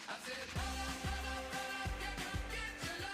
I said, hold up, you can get your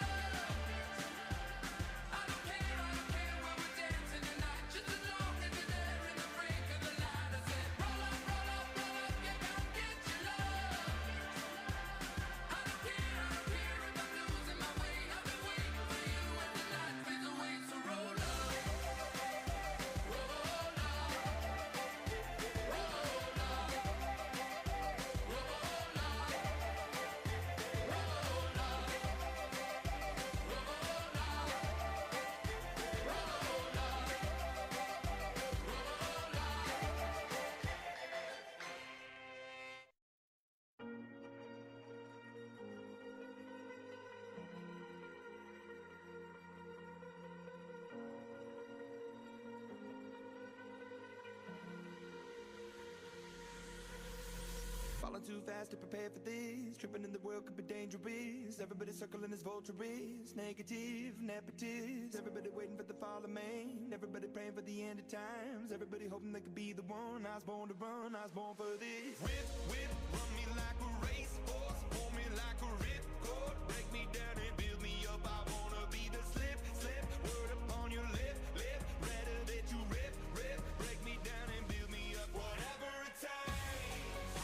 too fast to prepare for this. Tripping in the world could be dangerous. Everybody circling as vultures, negative, nepotist. Everybody waiting for the fall of man. Everybody praying for the end of times. Everybody hoping they could be the one. I was born to run, I was born for this. Whip, whip, run me like a racehorse, pull me like a ripcord, break me down and build me up. I wanna be the slip, slip, word upon your lip, lip, better that you rip, rip, break me down and build me up. Whatever it takes,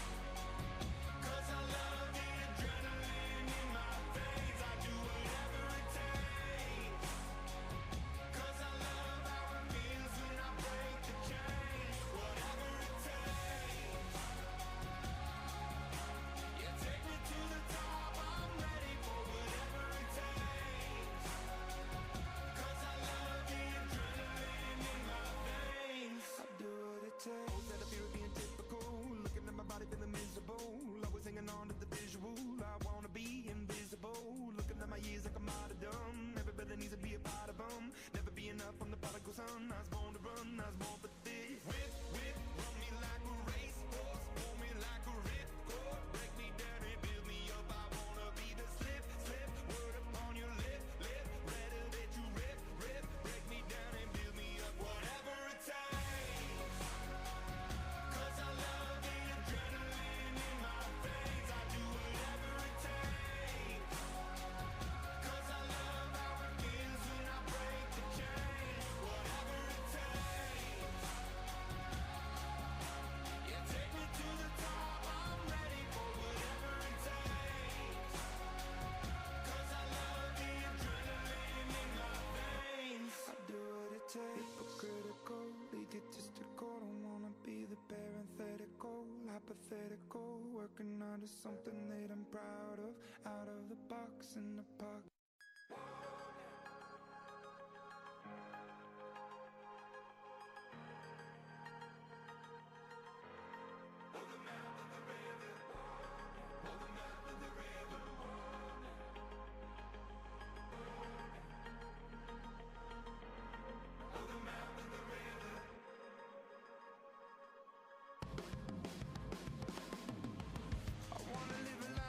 'cause I love the adrenaline in my veins. I do whatever it takes, 'cause I love how it feels when I break the chains. Whatever it takes, yeah, take me to the top. I'm ready for whatever it takes, 'cause I love the adrenaline in my veins. I do what it takes. Instead of fear of being typical, looking at my body feeling miserable, always hanging on to the visual. I wanna be invisible, looking at my years like a martyrdom. Everybody needs to be a part of them. Never be enough from the prodigal son. I was born to run, I was born for this. Whip, whip, run me like a racehorse, pull me like a ripcord, break me down and build me up. I wanna be the slip, slip, word upon your lip, lip, better that you rip, rip, break me down and build me up. Whatever it takes, 'cause I love the adrenaline in my veins. I do whatever it takes, 'cause I love how it feels when I break the chains. Whatever it takes, yeah, take me to the top. I'm ready for whatever it takes, 'cause I love the adrenaline in my veins. I do what it takes, but critical, egotistical. Don't wanna be the parenthetical, hypothetical, working under something that I'm proud of, out of the box in the park. I wanna live a life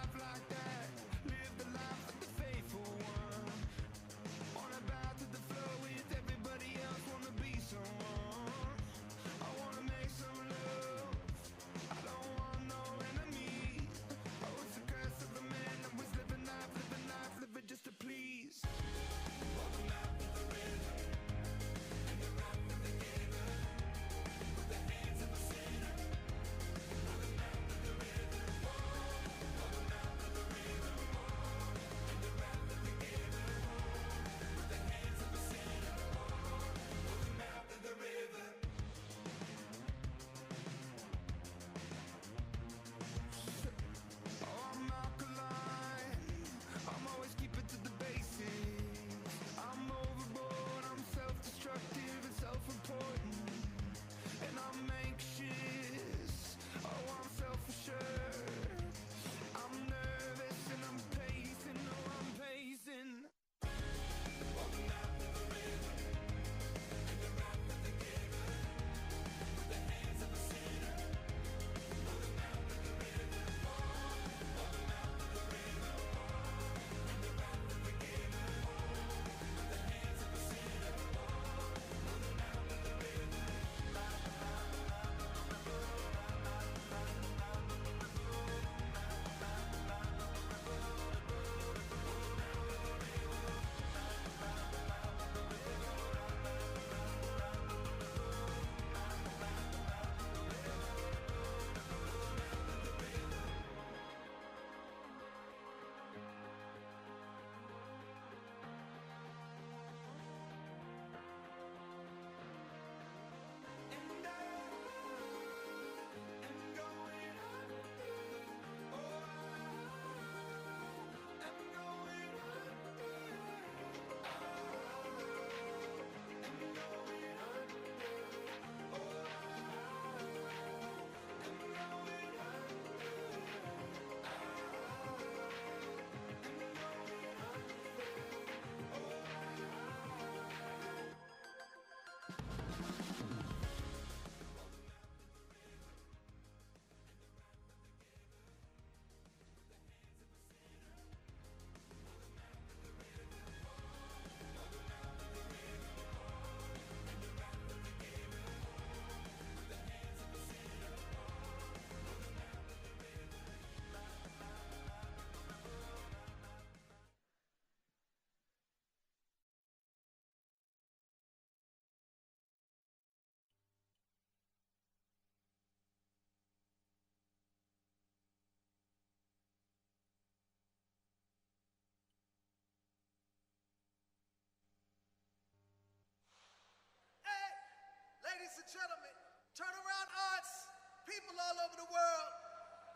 and gentlemen, Turnaround Arts, people all over the world,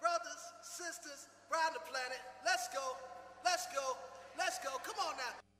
brothers, sisters, around the planet. Let's go, let's go, let's go. Come on now.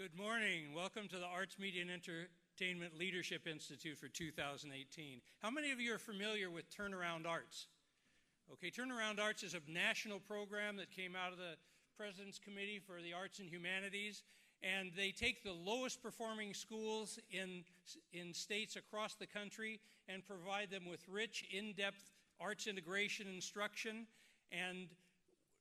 Good morning. Welcome to the Arts, Media, and Entertainment Leadership Institute for 2018. How many of you are familiar with Turnaround Arts? Okay, Turnaround Arts is a national program that came out of the President's Committee for the Arts and Humanities, and they take the lowest performing schools in states across the country and provide them with rich, in-depth arts integration instruction and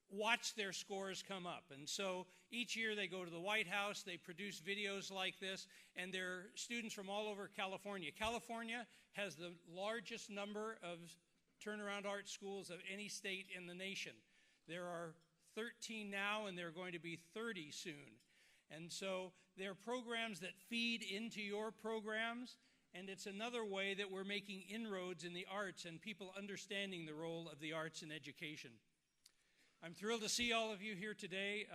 watch their scores come up. And so each year they go to the White House, they produce videos like this, and they're students from all over California. California has the largest number of turnaround art schools of any state in the nation. There are 13 now, and there are going to be 30 soon. And so they're programs that feed into your programs, and it's another way that we're making inroads in the arts and people understanding the role of the arts in education. I'm thrilled to see all of you here today.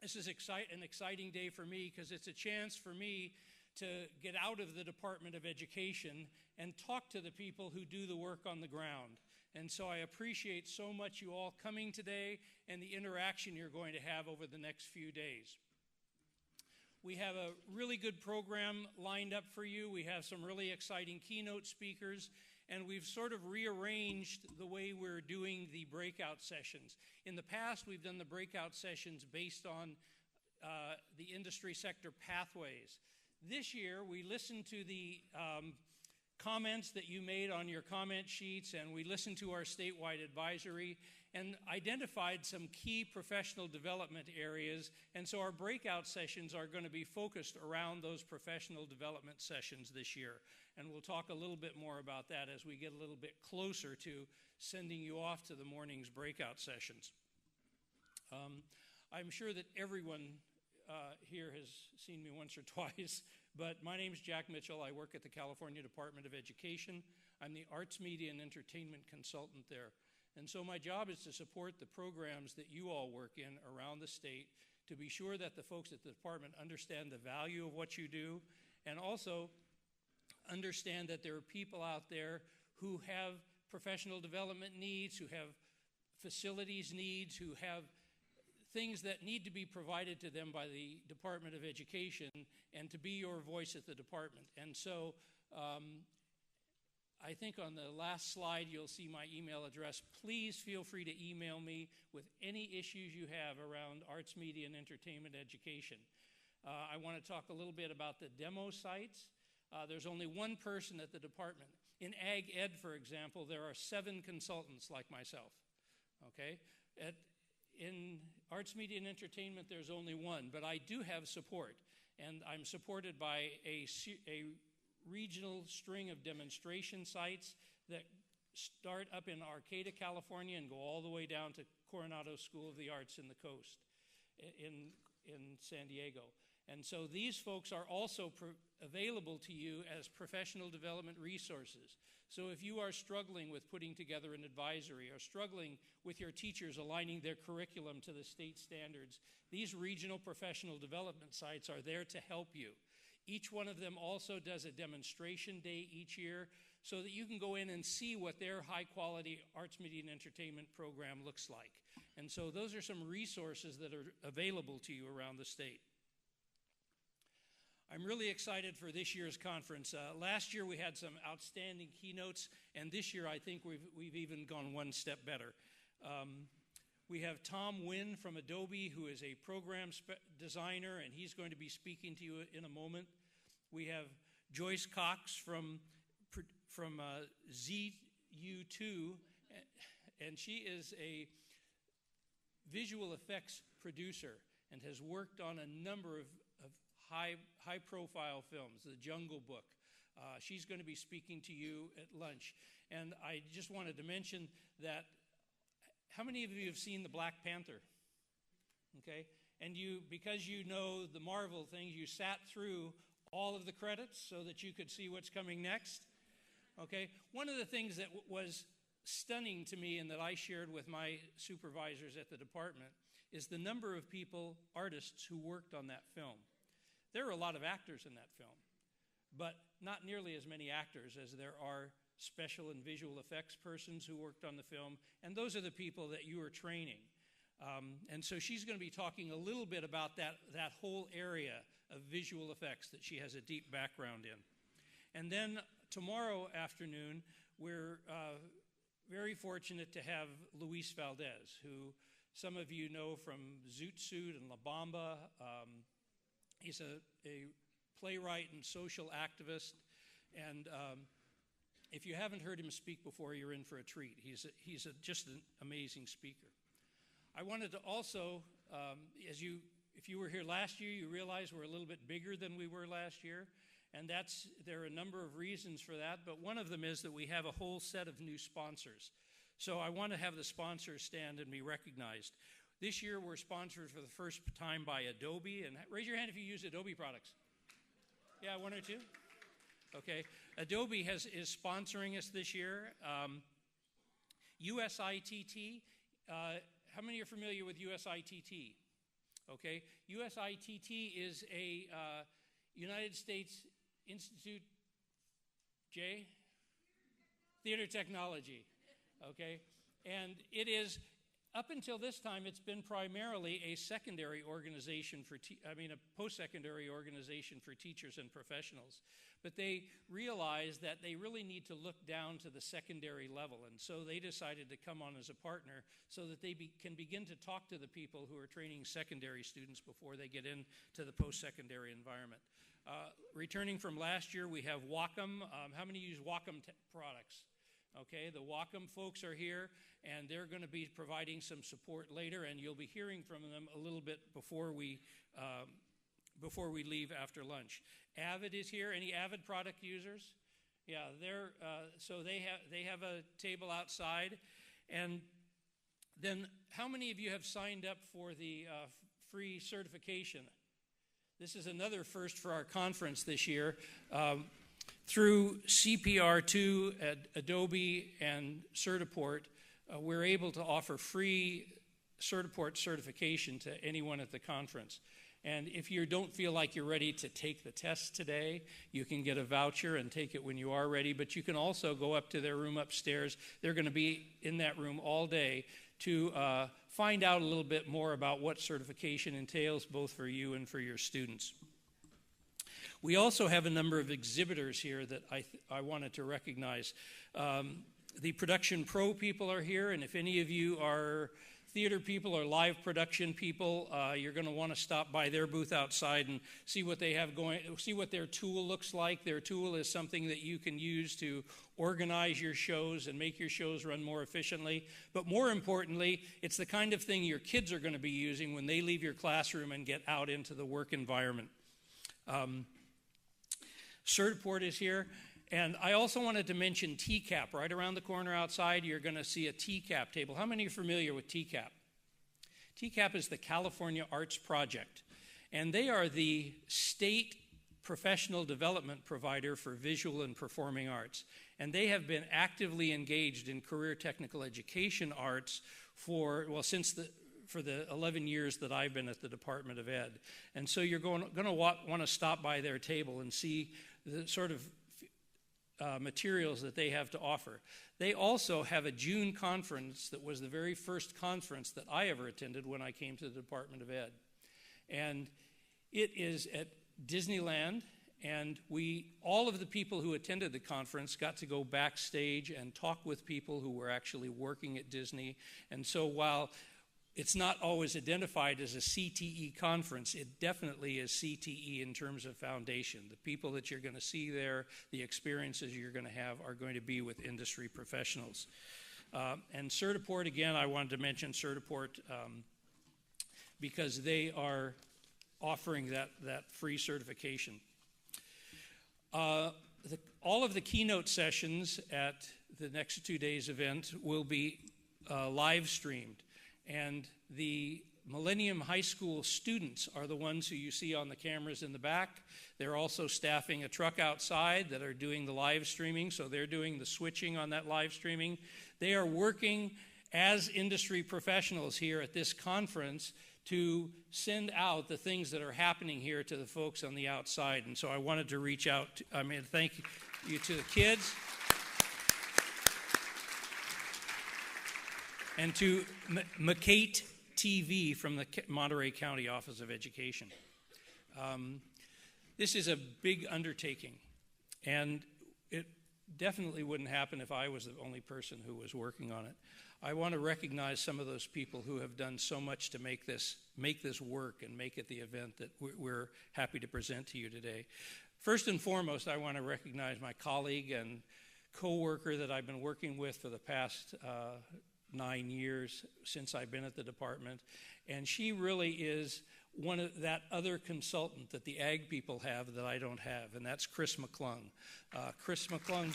This is an exciting day for me because it's a chance for me to get out of the Department of Education and talk to the people who do the work on the ground. And so I appreciate so much you all coming today and the interaction you're going to have over the next few days. We have a really good program lined up for you. We have some really exciting keynote speakers, and we've sort of rearranged the way we're doing the breakout sessions. In the past, we've done the breakout sessions based on the industry sector pathways. This year, we listened to the comments that you made on your comment sheets, and we listened to our statewide advisory and identified some key professional development areas. And so our breakout sessions are going to be focused around those professional development sessions this year. And we'll talk a little bit more about that as we get a little bit closer to sending you off to the morning's breakout sessions. I'm sure that everyone here has seen me once or twice, but my name is Jack Mitchell. I work at the California Department of Education. I'm the Arts, Media, and Entertainment Consultant there. And so my job is to support the programs that you all work in around the state to be sure that the folks at the department understand the value of what you do, and also understand that there are people out there who have professional development needs, who have facilities needs, who have things that need to be provided to them by the Department of Education, and to be your voice at the department. And so I think on the last slide you'll see my email address. Please feel free to email me with any issues you have around arts, media, and entertainment education. I want to talk a little bit about the demo sites. There's only one person at the department. In Ag Ed, for example, there are 7 consultants like myself. Okay? In arts, media, and entertainment, there's only one, but I do have support, and I'm supported by a regional string of demonstration sites that start up in Arcata, California, and go all the way down to Coronado School of the Arts in the coast in San Diego. And so these folks are also available to you as professional development resources. So if you are struggling with putting together an advisory or struggling with your teachers aligning their curriculum to the state standards, these regional professional development sites are there to help you. Each one of them also does a demonstration day each year so that you can go in and see what their high-quality arts, media, and entertainment program looks like. And so those are some resources that are available to you around the state. I'm really excited for this year's conference. Last year we had some outstanding keynotes, and this year I think we've even gone one step better. We have Tom Nguyen from Adobe, who is a program designer, and he's going to be speaking to you in a moment. We have Joyce Cox from ZU2, and she is a visual effects producer and has worked on a number of high-profile films, The Jungle Book. She's going to be speaking to you at lunch. And I just wanted to mention that, how many of you have seen the Black Panther? Okay? And because you know the Marvel things, you sat through all of the credits so that you could see what's coming next? Okay? One of the things that was stunning to me and that I shared with my supervisors at the department is the number of people, artists, who worked on that film. There are a lot of actors in that film, but not nearly as many actors as there are special and visual effects persons who worked on the film, and those are the people that you are training. And so she's going to be talking a little bit about that whole area of visual effects that she has a deep background in. And then tomorrow afternoon, we're very fortunate to have Luis Valdez, who some of you know from Zoot Suit and La Bamba. He's a playwright and social activist, and if you haven't heard him speak before, you're in for a treat. He's just an amazing speaker. I wanted to also, if you were here last year, you realize we're a little bit bigger than we were last year, and there are a number of reasons for that, but one of them is that we have a whole set of new sponsors. So I want to have the sponsors stand and be recognized. This year, we're sponsored for the first time by Adobe. And raise your hand if you use Adobe products. Yeah, one or two? Okay. Adobe is sponsoring us this year. USITT, how many are familiar with USITT? Okay, USITT is a United States Institute, J? Theater Technology, okay? And it is, up until this time, it's been primarily a secondary organization for, a post-secondary organization for teachers and professionals. But they realized that they really need to look down to the secondary level, and so they decided to come on as a partner so that they can begin to talk to the people who are training secondary students before they get into the post-secondary environment. Returning from last year, we have Wacom. How many use Wacom products? Okay, the Wacom folks are here, and they're going to be providing some support later, and you'll be hearing from them a little bit before we leave after lunch. Avid is here. Any Avid product users? Yeah, so they have a table outside. And then how many of you have signed up for the free certification? This is another first for our conference this year. Through CPR2, Adobe, and Certiport, we're able to offer free Certiport certification to anyone at the conference. And if you don't feel like you're ready to take the test today, you can get a voucher and take it when you are ready. But you can also go up to their room upstairs. They're going to be in that room all day to find out a little bit more about what certification entails, both for you and for your students. We also have a number of exhibitors here that I wanted to recognize. The Production Pro people are here, and if any of you are theater people or live production people, you're going to want to stop by their booth outside and see what they have going, see what their tool looks like. Their tool is something that you can use to organize your shows and make your shows run more efficiently. But more importantly, it's the kind of thing your kids are going to be using when they leave your classroom and get out into the work environment. Certiport is here. And I also wanted to mention TCAP. Right around the corner outside, you're going to see a TCAP table. How many are familiar with TCAP? TCAP is the California Arts Project. And they are the state professional development provider for visual and performing arts. And they have been actively engaged in career technical education arts for the 11 years that I've been at the Department of Ed. And so you're going to want to stop by their table and see the sort of materials that they have to offer. They also have a June conference that was the very first conference that I ever attended when I came to the Department of Ed. And it is at Disneyland, and all of the people who attended the conference got to go backstage and talk with people who were actually working at Disney. And so while it's not always identified as a CTE conference, it definitely is CTE in terms of foundation. The people that you're going to see there, the experiences you're going to have are going to be with industry professionals. And Certiport, again, I wanted to mention Certiport because they are offering that free certification. All of the keynote sessions at the next 2 days event will be live streamed. And the Millennium High School students are the ones who you see on the cameras in the back. They're also staffing a truck outside that are doing the live streaming, so they're doing the switching on that live streaming. They are working as industry professionals here at this conference to send out the things that are happening here to the folks on the outside. And so I wanted to reach out, thank you to the kids. And to McCate TV from the Monterey County Office of Education. This is a big undertaking, and it definitely wouldn't happen if I was the only person who was working on it. I want to recognize some of those people who have done so much to make this work and make it the event that we're happy to present to you today. First and foremost, I want to recognize my colleague and co-worker that I've been working with for the past 9 years since I've been at the department, and she really is one of that other consultant that the ag people have that I don't have, and that's Chris McClung. Chris McClung.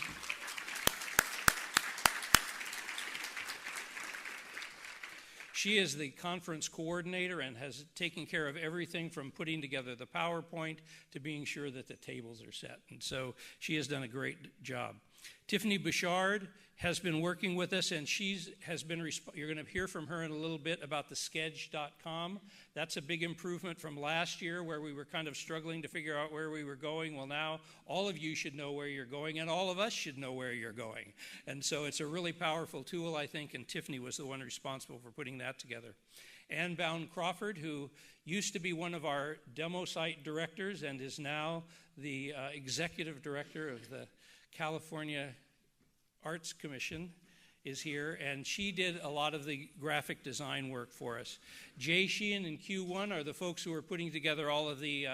She is the conference coordinator and has taken care of everything from putting together the PowerPoint to being sure that the tables are set, and so she has done a great job. Tiffany Bouchard has been working with us, and you're going to hear from her in a little bit about the Sketch.com. That's a big improvement from last year where we were kind of struggling to figure out where we were going. Well, now all of you should know where you're going, and all of us should know where you're going. And so it's a really powerful tool, I think, and Tiffany was the one responsible for putting that together. Ann Bound Crawford, who used to be one of our demo site directors and is now the executive director of the California Arts Commission, is here, and she did a lot of the graphic design work for us. Jay Sheehan and Q1 are the folks who are putting together all of the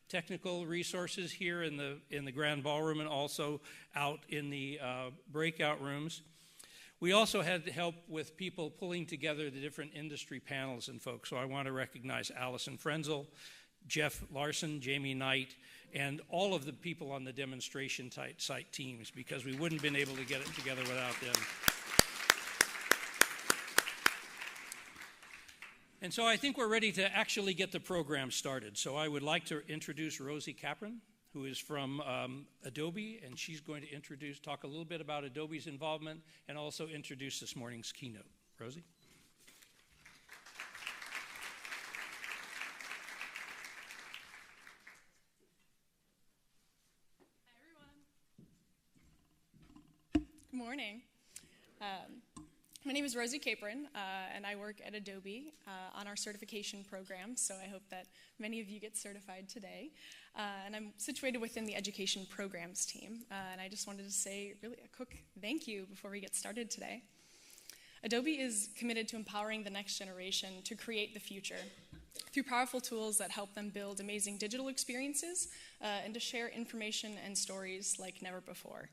technical resources here in the grand ballroom and also out in the breakout rooms. We also had help with people pulling together the different industry panels and folks, so I want to recognize Allison Frenzel, Jeff Larson, Jamie Knight, and all of the people on the demonstration site teams, because we wouldn't have been able to get it together without them. And so I think we're ready to actually get the program started. So I would like to introduce Rosie Capron, who is from Adobe, and she's going to talk a little bit about Adobe's involvement and also introduce this morning's keynote. Rosie? Good morning. My name is Rosie Capron, and I work at Adobe on our certification program, so I hope that many of you get certified today. And I'm situated within the education programs team, and I just wanted to say really a quick thank you before we get started today. Adobe is committed to empowering the next generation to create the future through powerful tools that help them build amazing digital experiences and to share information and stories like never before.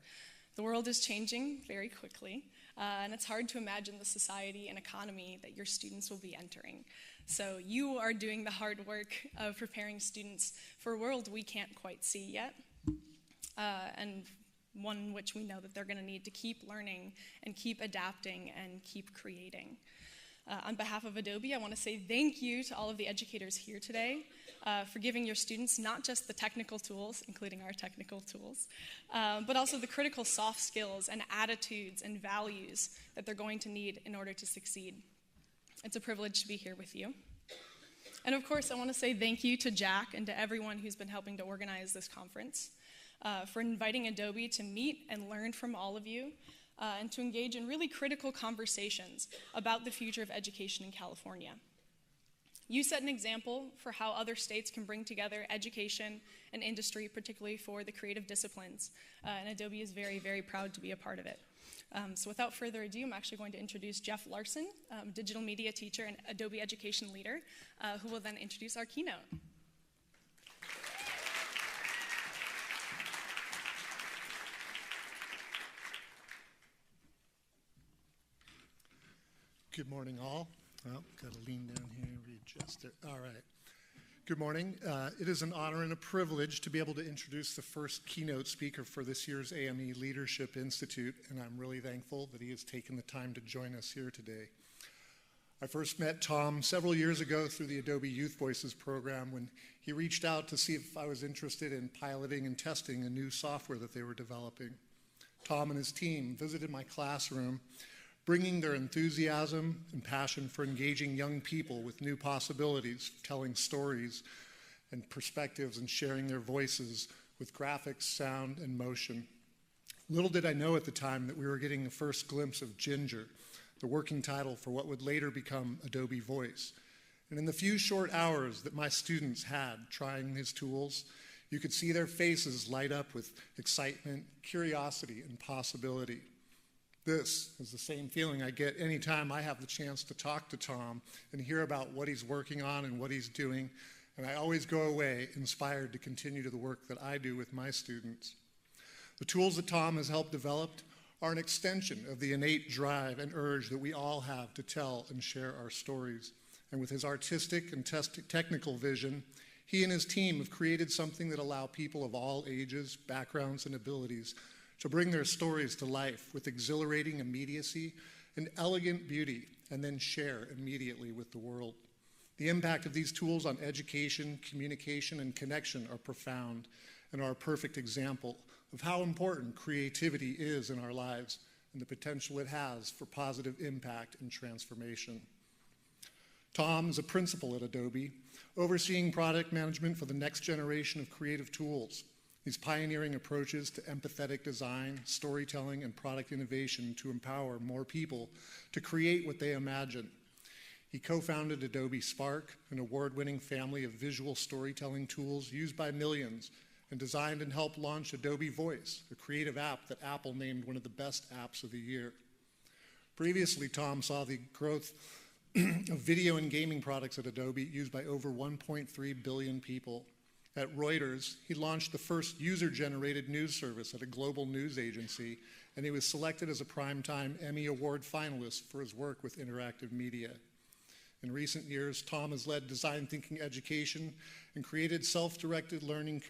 The world is changing very quickly, and it's hard to imagine the society and economy that your students will be entering. So you are doing the hard work of preparing students for a world we can't quite see yet, and one which we know that they're going to need to keep learning and keep adapting and keep creating. On behalf of Adobe, I want to say thank you to all of the educators here today for giving your students not just the technical tools, including our technical tools, but also the critical soft skills and attitudes and values that they're going to need in order to succeed. It's a privilege to be here with you. And of course, I want to say thank you to Jack and to everyone who's been helping to organize this conference for inviting Adobe to meet and learn from all of you and to engage in really critical conversations about the future of education in California. You set an example for how other states can bring together education and industry, particularly for the creative disciplines, and Adobe is very, very proud to be a part of it. So without further ado, I'm actually going to introduce Jeff Larson, digital media teacher and Adobe education leader, who will then introduce our keynote. Good morning, all. Well, got to lean down here and readjust it. All right. Good morning. It is an honor and a privilege to be able to introduce the first keynote speaker for this year's AME Leadership Institute, and I'm really thankful that he has taken the time to join us here today. I first met Tom several years ago through the Adobe Youth Voices program when he reached out to see if I was interested in piloting and testing a new software that they were developing. Tom and his team visited my classroom, bringing their enthusiasm and passion for engaging young people with new possibilities, telling stories and perspectives and sharing their voices with graphics, sound, and motion. Little did I know at the time that we were getting the first glimpse of Ginger, the working title for what would later become Adobe Voice. And in the few short hours that my students had trying his tools, you could see their faces light up with excitement, curiosity, and possibility. This is the same feeling I get anytime I have the chance to talk to Tom and hear about what he's working on and what he's doing, and I always go away inspired to continue to the work that I do with my students. The tools that Tom has helped develop are an extension of the innate drive and urge that we all have to tell and share our stories. And with his artistic and technical vision, he and his team have created something that allows people of all ages, backgrounds, and abilities to bring their stories to life with exhilarating immediacy and elegant beauty, and then share immediately with the world. The impact of these tools on education, communication, and connection are profound and are a perfect example of how important creativity is in our lives and the potential it has for positive impact and transformation. Tom is a principal at Adobe, overseeing product management for the next generation of creative tools. He's pioneering approaches to empathetic design, storytelling, and product innovation to empower more people to create what they imagine. He co-founded Adobe Spark, an award-winning family of visual storytelling tools used by millions, and designed and helped launch Adobe Voice, a creative app that Apple named one of the best apps of the year. Previously, Tom saw the growth of video and gaming products at Adobe used by over 1.3 billion people. At Reuters, he launched the first user-generated news service at a global news agency, and he was selected as a Primetime Emmy Award finalist for his work with interactive media. In recent years, Tom has led design thinking education and created self-directed learning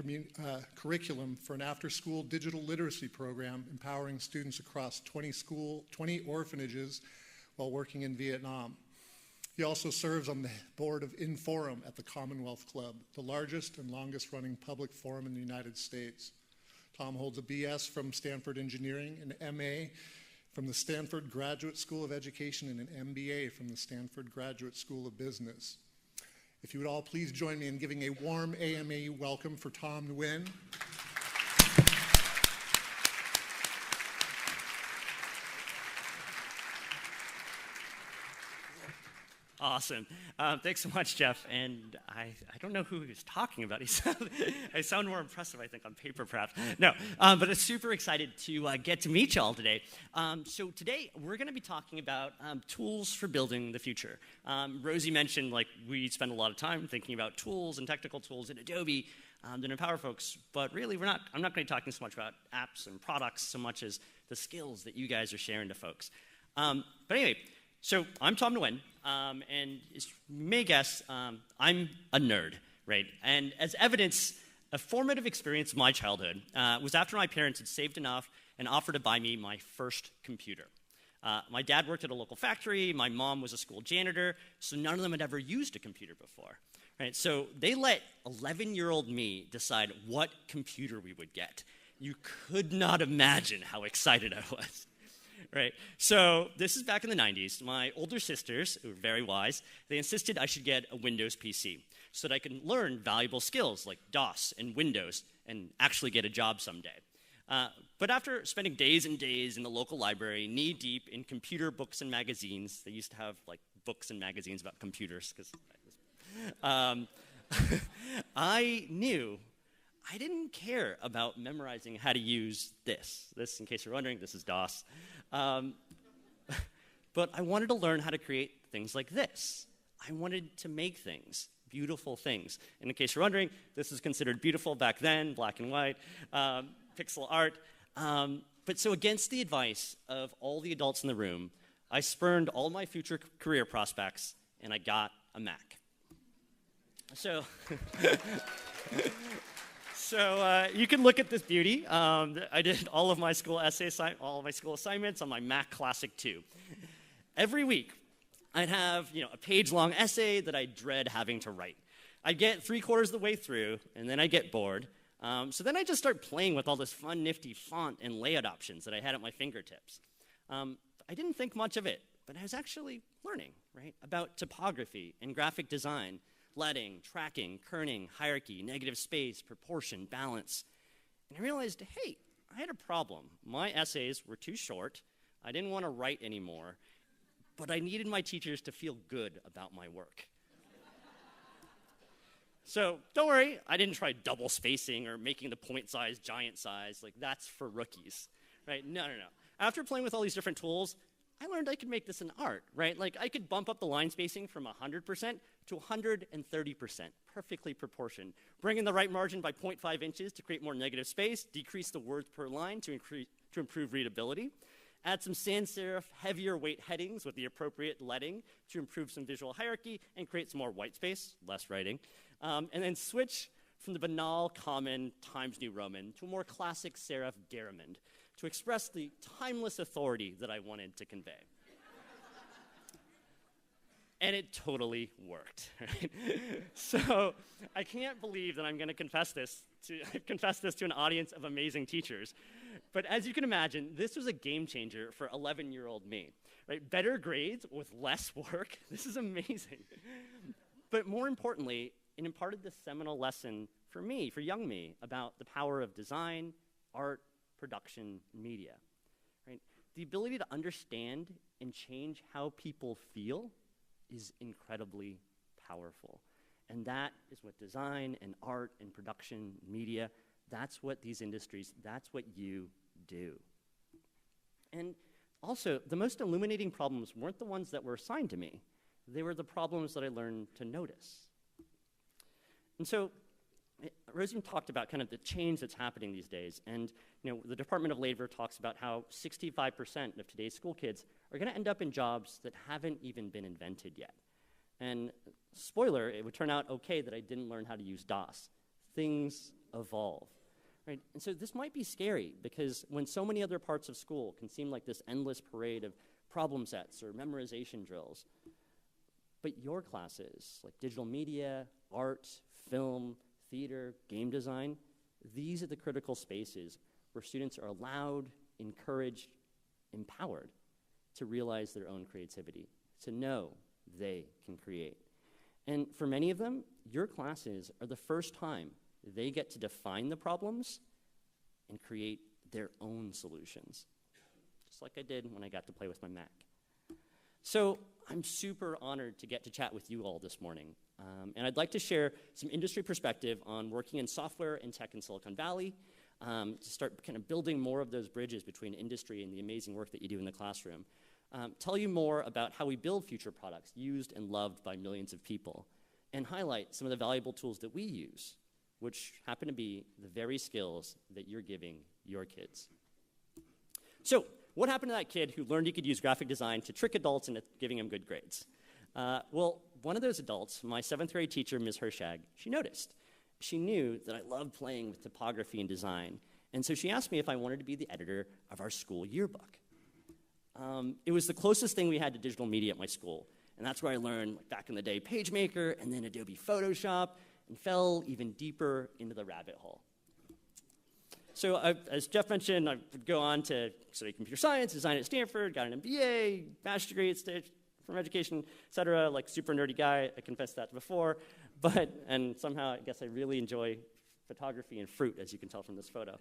curriculum for an after-school digital literacy program empowering students across 20 orphanages while working in Vietnam. He also serves on the board of Inforum at the Commonwealth Club, the largest and longest-running public forum in the United States. Tom holds a BS from Stanford Engineering, an MA from the Stanford Graduate School of Education, and an MBA from the Stanford Graduate School of Business. If you would all please join me in giving a warm AME welcome for Tom Ngyuen. Awesome. Thanks so much, Jeff. And I don't know who he was talking about. I sound more impressive, I think, on paper, perhaps. No, but I'm super excited to get to meet you all today. So today, we're going to be talking about tools for building the future. Rosie mentioned, like, we spend a lot of time thinking about tools and technical tools in Adobe that empower folks. But really, I'm not going to be talking so much about apps and products so much as the skills that you guys are sharing to folks. But anyway, so I'm Tom Ngyuen, and as you may guess, I'm a nerd, right? And as evidence, a formative experience of my childhood was after my parents had saved enough and offered to buy me my first computer. My dad worked at a local factory, my mom was a school janitor, so none of them had ever used a computer before, right? So they let 11-year-old me decide what computer we would get. You could not imagine how excited I was. Right, so this is back in the 90s. My older sisters, who were very wise, they insisted I should get a Windows PC so that I could learn valuable skills like DOS and Windows and actually get a job someday. But after spending days and days in the local library, knee-deep in computer books and magazines, they used to have like books and magazines about computers, because I knew I didn't care about memorizing how to use this. This, in case you're wondering, this is DOS. But I wanted to learn how to create things like this. I wanted to make things, beautiful things. And in case you're wondering, this is considered beautiful back then, black and white, pixel art. But so against the advice of all the adults in the room, I spurned all my future career prospects, and I got a Mac. So... So you can look at this beauty. I did all of my school all of my school assignments on my Mac Classic 2. Every week, I'd have a page-long essay that I dread having to write. I'd get 3/4 of the way through, and then I'd get bored. So then I'd just start playing with all this fun, nifty font and layout options that I had at my fingertips. I didn't think much of it, but I was actually learning, right, about typography and graphic design, leading, tracking, kerning, hierarchy, negative space, proportion, balance. And I realized, hey, I had a problem. My essays were too short. I didn't want to write anymore, but I needed my teachers to feel good about my work. So don't worry, I didn't try double spacing or making the point size giant size. Like, that's for rookies, right? No. After playing with all these different tools, I learned I could make this an art, right? Like, I could bump up the line spacing from 100% to 130%, perfectly proportioned. Bring in the right margin by 0.5 inches to create more negative space, decrease the words per line to improve readability, add some sans serif, heavier weight headings with the appropriate leading to improve some visual hierarchy and create some more white space, less writing, and then switch from the banal, common Times New Roman to a more classic serif Garamond to express the timeless authority that I wanted to convey. And it totally worked. Right? So I can't believe that I'm going to confess this to an audience of amazing teachers. But as you can imagine, this was a game changer for 11-year-old me. Right? Better grades with less work. This is amazing. But more importantly, it imparted this seminal lesson for me, for young me, about the power of design, art, production, media. Right? The ability to understand and change how people feel is incredibly powerful. And that is what design and art and production, media, that's what these industries, that's what you do. And also, the most illuminating problems weren't the ones that were assigned to me. They were the problems that I learned to notice. And so, Rosie talked about kind of the change that's happening these days. And the Department of Labor talks about how 65% of today's school kids are going to end up in jobs that haven't even been invented yet. And spoiler, it would turn out okay that I didn't learn how to use DOS. Things evolve. Right? And so this might be scary because when so many other parts of school can seem like this endless parade of problem sets or memorization drills, but your classes, like digital media, art, film, theater, game design, these are the critical spaces where students are allowed, encouraged, empowered to realize their own creativity, to know they can create. And for many of them, your classes are the first time they get to define the problems and create their own solutions, just like I did when I got to play with my Mac. So I'm super honored to get to chat with you all this morning. And I'd like to share some industry perspective on working in software and tech in Silicon Valley, to start kind of building more of those bridges between industry and the amazing work that you do in the classroom. Tell you more about how we build future products used and loved by millions of people, and highlight some of the valuable tools that we use, which happen to be the very skills that you're giving your kids. So, what happened to that kid who learned he could use graphic design to trick adults into giving him good grades? Well, one of those adults, my 7th grade teacher, Ms. Hershag, she noticed. She knew that I loved playing with typography and design, and so she asked me if I wanted to be the editor of our school yearbook. It was the closest thing we had to digital media at my school, and that's where I learned, like, back in the day, PageMaker and then Adobe Photoshop, and fell even deeper into the rabbit hole. So as Jeff mentioned, I would go on to study computer science, design at Stanford, got an MBA, bachelor's degree from education, et cetera, like super nerdy guy. I confessed that before. And somehow I guess I really enjoy photography and fruit, as you can tell from this photo.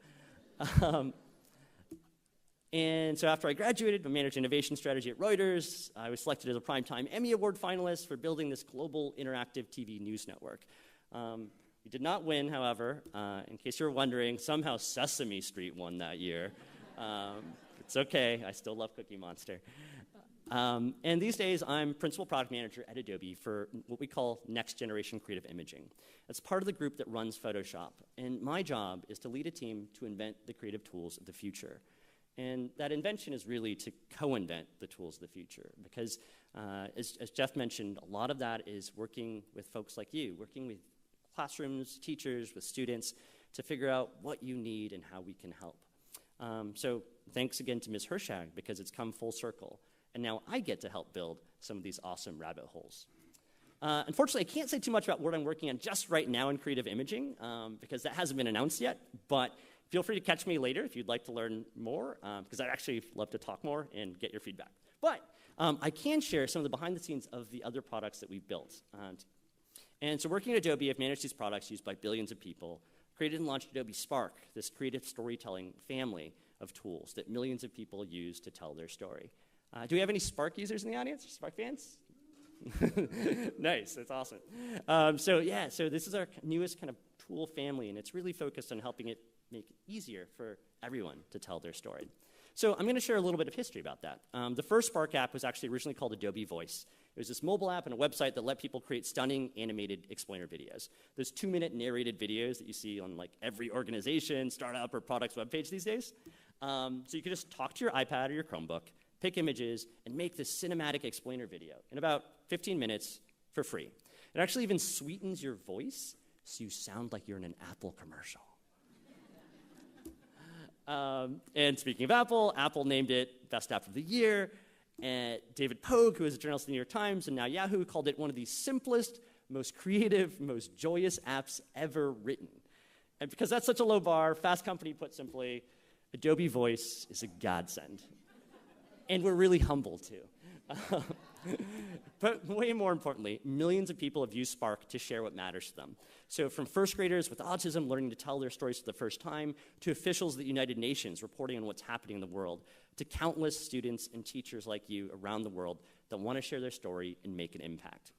And so after I graduated, I managed innovation strategy at Reuters. I was selected as a Primetime Emmy Award finalist for building this global interactive TV news network. We did not win, however. In case you're wondering, somehow Sesame Street won that year. It's okay, I still love Cookie Monster. And these days, I'm principal product manager at Adobe for what we call Next Generation Creative Imaging. That's part of the group that runs Photoshop. And my job is to lead a team to invent the creative tools of the future. And that invention is really to co-invent the tools of the future. Because as Jeff mentioned, a lot of that is working with folks like you, working with classrooms, teachers, with students, to figure out what you need and how we can help. So thanks again to Ms. Hershag, because it's come full circle. And now I get to help build some of these awesome rabbit holes. Unfortunately, I can't say too much about what I'm working on just right now in creative imaging, because that hasn't been announced yet. But feel free to catch me later if you'd like to learn more, because I'd actually love to talk more and get your feedback. But I can share some of the behind the scenes of the other products that we've built. And so working at Adobe, I've managed these products used by billions of people, created and launched Adobe Spark, this creative storytelling family of tools that millions of people use to tell their story. Do we have any Spark users in the audience? Spark fans? Nice, that's awesome. So this is our newest kind of tool family, and it's really focused on helping it make it easier for everyone to tell their story. So I'm going to share a little bit of history about that. The first Spark app was actually originally called Adobe Voice. It was this mobile app and a website that let people create stunning animated explainer videos. Those 2-minute narrated videos that you see on like every organization, startup, or product's webpage these days. So you could just talk to your iPad or your Chromebook, pick images, and make this cinematic explainer video in about 15 minutes for free. It actually even sweetens your voice so you sound like you're in an Apple commercial. And speaking of Apple, Apple named it Best App of the Year. David Pogue, who is a journalist at the New York Times and now Yahoo, called it one of the simplest, most creative, most joyous apps ever written. And because that's such a low bar, Fast Company put simply, Adobe Voice is a godsend. And we're really humble, too. But way more importantly, millions of people have used Spark to share what matters to them. So from first graders with autism learning to tell their stories for the first time, to officials at the United Nations reporting on what's happening in the world, to countless students and teachers like you around the world that want to share their story and make an impact.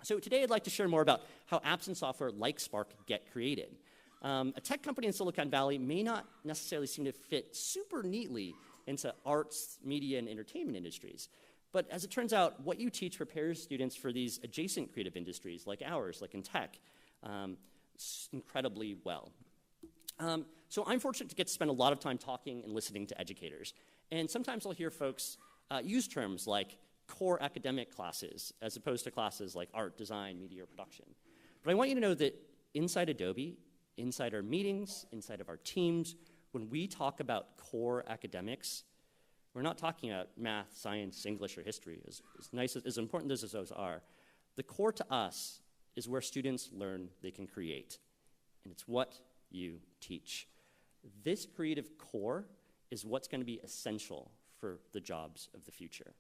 So today I'd like to share more about how apps and software like Spark get created. A tech company in Silicon Valley may not necessarily seem to fit super neatly into arts, media, and entertainment industries. But as it turns out, what you teach prepares students for these adjacent creative industries like ours, like in tech, incredibly well. So I'm fortunate to get to spend a lot of time talking and listening to educators. And sometimes I'll hear folks use terms like core academic classes as opposed to classes like art, design, media, or production. But I want you to know that inside Adobe, inside our meetings, inside of our teams, when we talk about core academics, we're not talking about math, science, English, or history, as important as those are. The core to us is where students learn they can create, and it's what you teach. This creative core is what's going to be essential for the jobs of the future.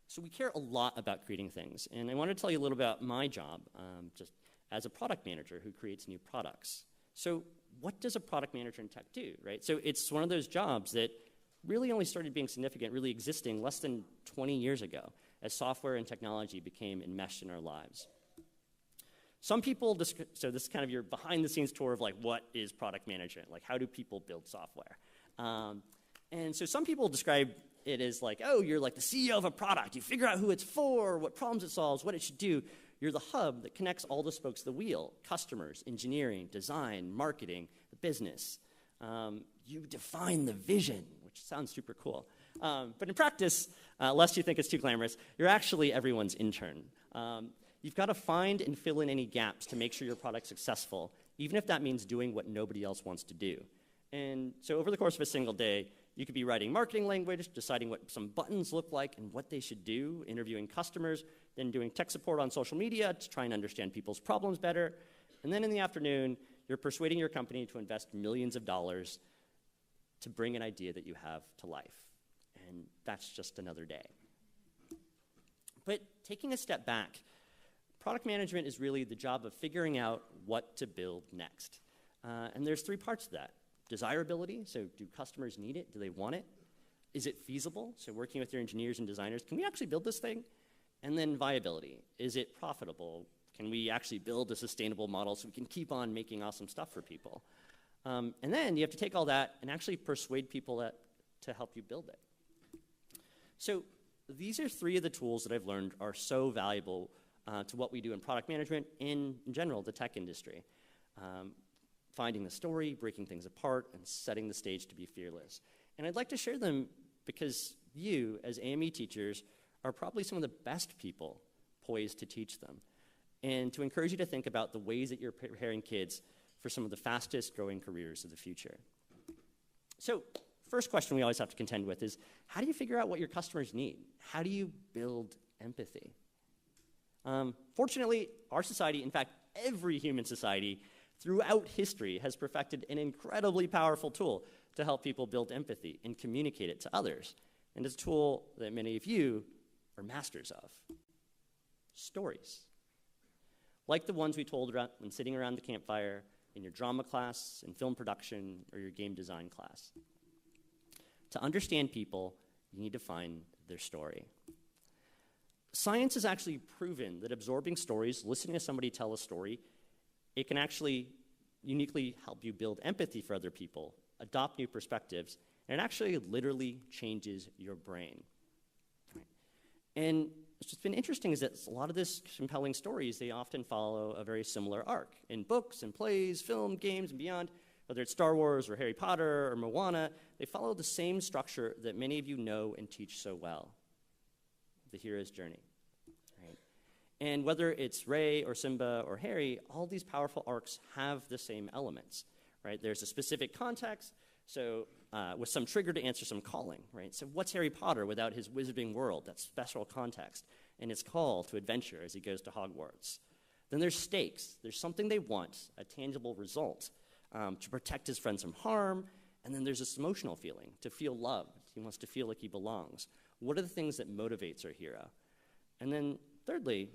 So we care a lot about creating things, and I want to tell you a little about my job just as a product manager who creates new products. So what does a product manager in tech do, right? So it's one of those jobs that really only started being significant, really existing less than 20 years ago as software and technology became enmeshed in our lives. Some people, so this is kind of your behind-the-scenes tour of like what is product management, like how do people build software? And so some people describe it as like, oh, you're like the CEO of a product. You figure out who it's for, what problems it solves, what it should do. You're the hub that connects all the spokes of the wheel, customers, engineering, design, marketing, the business. You define the vision, which sounds super cool. But in practice, lest you think it's too glamorous, you're actually everyone's intern. You've got to find and fill in any gaps to make sure your product's successful, even if that means doing what nobody else wants to do. And so over the course of a single day, you could be writing marketing language, deciding what some buttons look like and what they should do, interviewing customers, then doing tech support on social media to try and understand people's problems better. And then in the afternoon, you're persuading your company to invest millions of dollars to bring an idea that you have to life. And that's just another day. But taking a step back, product management is really the job of figuring out what to build next. And there's three parts to that. Desirability, so do customers need it? Do they want it? Is it feasible? So working with your engineers and designers, can we actually build this thing? And then viability, is it profitable? Can we actually build a sustainable model so we can keep on making awesome stuff for people? And then you have to take all that and actually persuade people to help you build it. So these are three of the tools that I've learned are so valuable to what we do in product management, in general, the tech industry. Finding the story, breaking things apart, and setting the stage to be fearless. And I'd like to share them because you, as AME teachers, are probably some of the best people poised to teach them, and to encourage you to think about the ways that you're preparing kids for some of the fastest growing careers of the future. So, first question we always have to contend with is, how do you figure out what your customers need? How do you build empathy? Fortunately, our society, in fact, every human society, throughout history has perfected an incredibly powerful tool to help people build empathy and communicate it to others. And it's a tool that many of you are masters of. Stories. Like the ones we told when sitting around the campfire in your drama class, in film production, or your game design class. To understand people, you need to find their story. Science has actually proven that absorbing stories, listening to somebody tell a story, it can actually uniquely help you build empathy for other people, adopt new perspectives, and it actually literally changes your brain. And what's been interesting is that a lot of these compelling stories, they often follow a very similar arc. In books and plays, film, games, and beyond, whether it's Star Wars or Harry Potter or Moana, they follow the same structure that many of you know and teach so well, the hero's journey. And whether it's Rey or Simba or Harry, all these powerful arcs have the same elements, right? There's a specific context, So with some trigger to answer some calling, right? So what's Harry Potter without his wizarding world, that special context, and his call to adventure as he goes to Hogwarts? Then there's stakes. There's something they want, a tangible result, to protect his friends from harm. And then there's this emotional feeling, to feel loved. He wants to feel like he belongs. What are the things that motivates our hero? And then thirdly,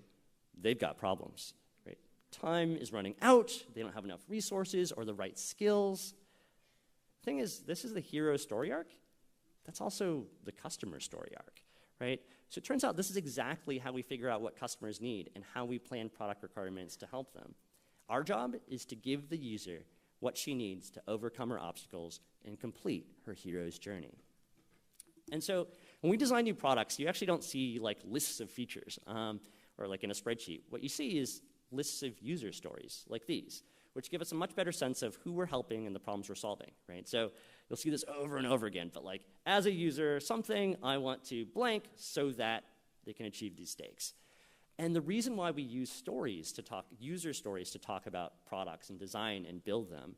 they've got problems, right? Time is running out. They don't have enough resources or the right skills. Thing is, this is the hero's story arc. That's also the customer's story arc, right? So it turns out this is exactly how we figure out what customers need and how we plan product requirements to help them. Our job is to give the user what she needs to overcome her obstacles and complete her hero's journey. And so when we design new products, you actually don't see like lists of features or like in a spreadsheet. What you see is lists of user stories like these, which give us a much better sense of who we're helping and the problems we're solving, right? So you'll see this over and over again, but like as a user, something I want to blank so that they can achieve these stakes. And the reason why we use user stories to talk about products and design and build them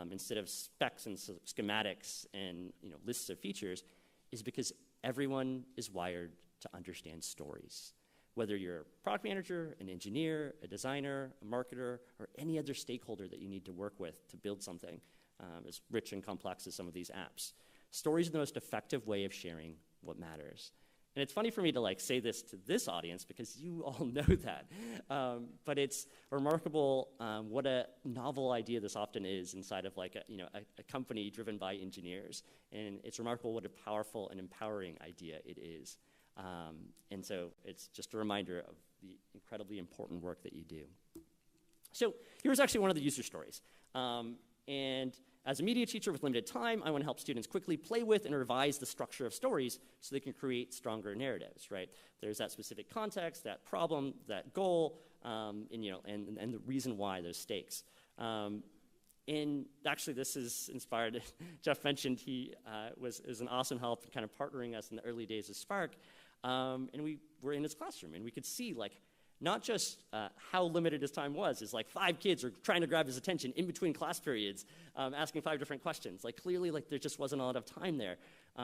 instead of specs and schematics and lists of features is because everyone is wired to understand stories. Whether you're a product manager, an engineer, a designer, a marketer, or any other stakeholder that you need to work with to build something as rich and complex as some of these apps. Stories are the most effective way of sharing what matters. And it's funny for me to like say this to this audience because you all know that. But it's remarkable what a novel idea this often is inside of like a company driven by engineers. And it's remarkable what a powerful and empowering idea it is. And so it's just a reminder of the incredibly important work that you do. So here's actually one of the user stories. And as a media teacher with limited time, I want to help students quickly play with and revise the structure of stories so they can create stronger narratives, right? There's that specific context, that problem, that goal, and the reason why, those stakes. And actually, this is inspired. Jeff mentioned he was an awesome help in kind of partnering us in the early days of Spark. And we were in his classroom, and we could see, like, not just how limited his time was. Is like 5 kids are trying to grab his attention in between class periods, asking 5 different questions. Like, clearly, like, there just wasn't a lot of time there.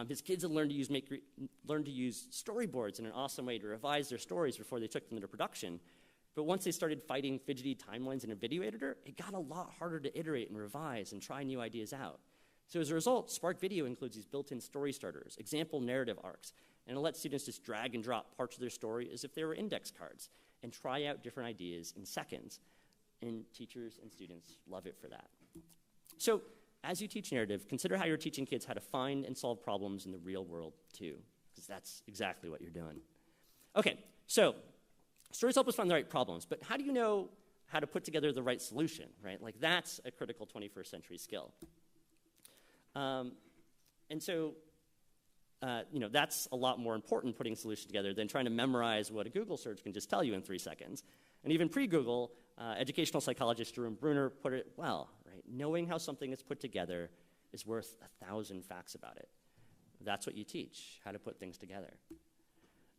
His kids had learned to use storyboards in an awesome way to revise their stories before they took them into production. But once they started fighting fidgety timelines in a video editor, it got a lot harder to iterate and revise and try new ideas out. So as a result, Spark Video includes these built-in story starters, example narrative arcs, and it lets students just drag and drop parts of their story as if they were index cards and try out different ideas in seconds. And teachers and students love it for that. So as you teach narrative, consider how you're teaching kids how to find and solve problems in the real world too, because that's exactly what you're doing. Okay, so stories help us find the right problems, but how do you know how to put together the right solution, right? Like, that's a critical 21st century skill. That's a lot more important, putting solutions together, than trying to memorize what a Google search can just tell you in 3 seconds. And even pre-Google, educational psychologist Jerome Bruner put it well, right? Knowing how something is put together is worth 1,000 facts about it. That's what you teach, how to put things together.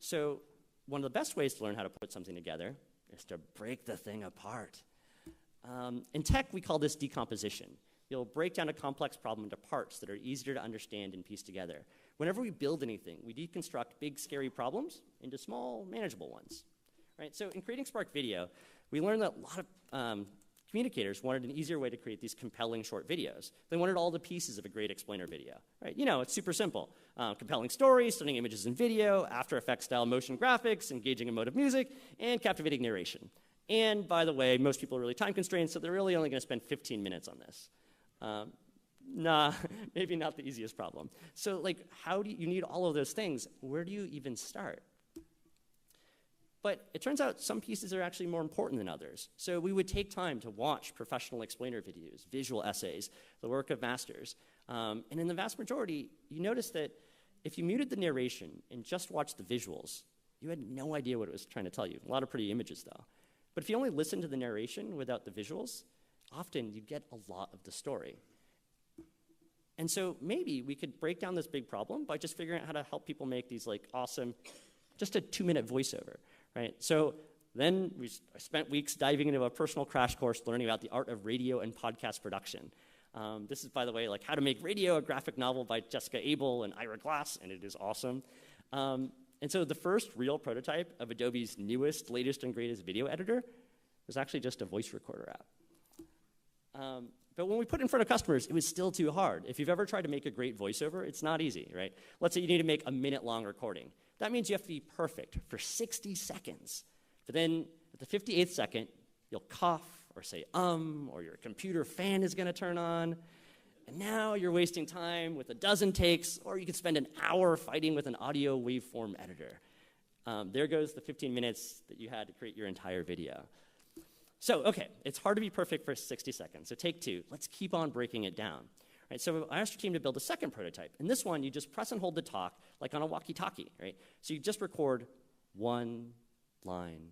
So one of the best ways to learn how to put something together is to break the thing apart. In tech, we call this decomposition. You'll break down a complex problem into parts that are easier to understand and piece together. Whenever we build anything, we deconstruct big, scary problems into small, manageable ones. Right? So in creating Spark Video, we learned that a lot of communicators wanted an easier way to create these compelling short videos. They wanted all the pieces of a great explainer video. Right? It's super simple. Compelling stories, stunning images and video, After Effects-style motion graphics, engaging emotive music, and captivating narration. And by the way, most people are really time constrained, so they're really only going to spend 15 minutes on this. Maybe not the easiest problem. So, like, how do you need all of those things? Where do you even start? But it turns out some pieces are actually more important than others. So we would take time to watch professional explainer videos, visual essays, the work of masters. And in the vast majority, you notice that if you muted the narration and just watched the visuals, you had no idea what it was trying to tell you. A lot of pretty images, though. But if you only listened to the narration without the visuals, often you'd get a lot of the story. And so maybe we could break down this big problem by just figuring out how to help people make these like awesome, just a 2-minute voiceover, right? So then I spent weeks diving into a personal crash course learning about the art of radio and podcast production. This is, by the way, like How to Make Radio, a graphic novel by Jessica Abel and Ira Glass, and it is awesome. And so the first real prototype of Adobe's newest, latest, and greatest video editor was actually just a voice recorder app. But when we put it in front of customers, it was still too hard. If you've ever tried to make a great voiceover, it's not easy, right? Let's say you need to make a minute-long recording. That means you have to be perfect for 60 seconds. But then at the 58th second, you'll cough or say or your computer fan is going to turn on. And now you're wasting time with a dozen takes, or you could spend an hour fighting with an audio waveform editor. There goes the 15 minutes that you had to create your entire video. So, okay, it's hard to be perfect for 60 seconds. So take two. Let's keep on breaking it down. Right, so I asked your team to build a second prototype. And this one, you just press and hold the talk like on a walkie-talkie, right? So you just record one line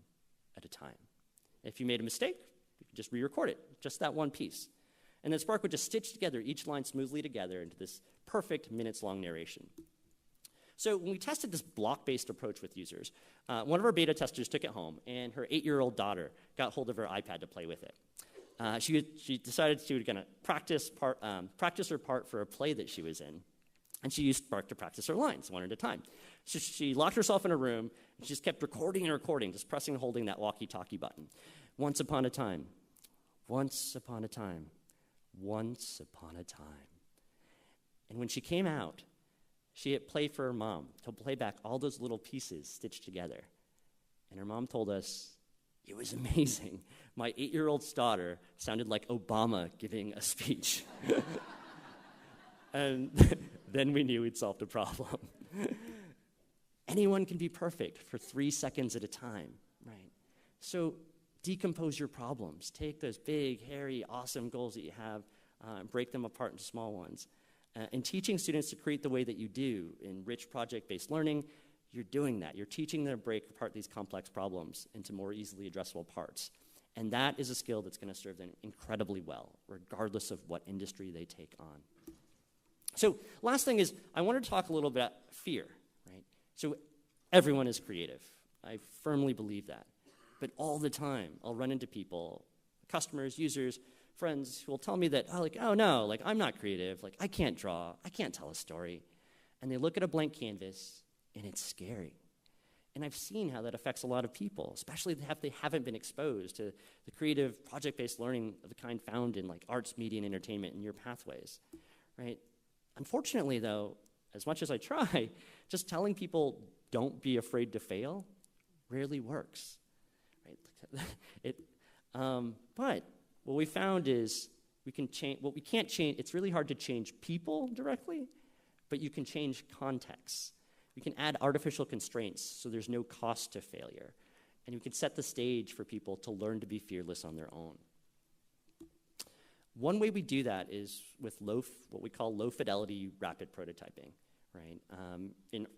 at a time. If you made a mistake, you can just re-record it, just that one piece. And then Spark would just stitch together each line smoothly together into this perfect minutes-long narration. So when we tested this block-based approach with users, one of our beta testers took it home, and her 8-year-old daughter got hold of her iPad to play with it. She decided she was going to practice her part for a play that she was in, and she used Spark to practice her lines one at a time. So she locked herself in a room, and she just kept recording and recording, just pressing and holding that walkie-talkie button. Once upon a time, once upon a time, once upon a time. And when she came out, she hit play for her mom to play back all those little pieces stitched together. And her mom told us, it was amazing. My 8-year-old daughter sounded like Obama giving a speech. And then we knew we'd solved a problem. Anyone can be perfect for 3 seconds at a time, right? So decompose your problems. Take those big, hairy, awesome goals that you have and break them apart into small ones. And teaching students to create the way that you do in rich project-based learning, you're doing that. You're teaching them to break apart these complex problems into more easily addressable parts. And that is a skill that's going to serve them incredibly well, regardless of what industry they take on. So last thing is, I want to talk a little bit about fear, right? So everyone is creative. I firmly believe that. But all the time, I'll run into people, customers, users, friends who will tell me that, oh no, like I'm not creative, like I can't draw, I can't tell a story. And they look at a blank canvas and it's scary. And I've seen how that affects a lot of people, especially if they haven't been exposed to the creative project-based learning of the kind found in like arts, media, and entertainment in your pathways, right? Unfortunately though, as much as I try, just telling people don't be afraid to fail rarely works, right? But what we found is we can change, what we can't change, it's really hard to change people directly, but you can change contexts. We can add artificial constraints so there's no cost to failure. And we can set the stage for people to learn to be fearless on their own. One way we do that is with what we call low-fidelity rapid prototyping, right?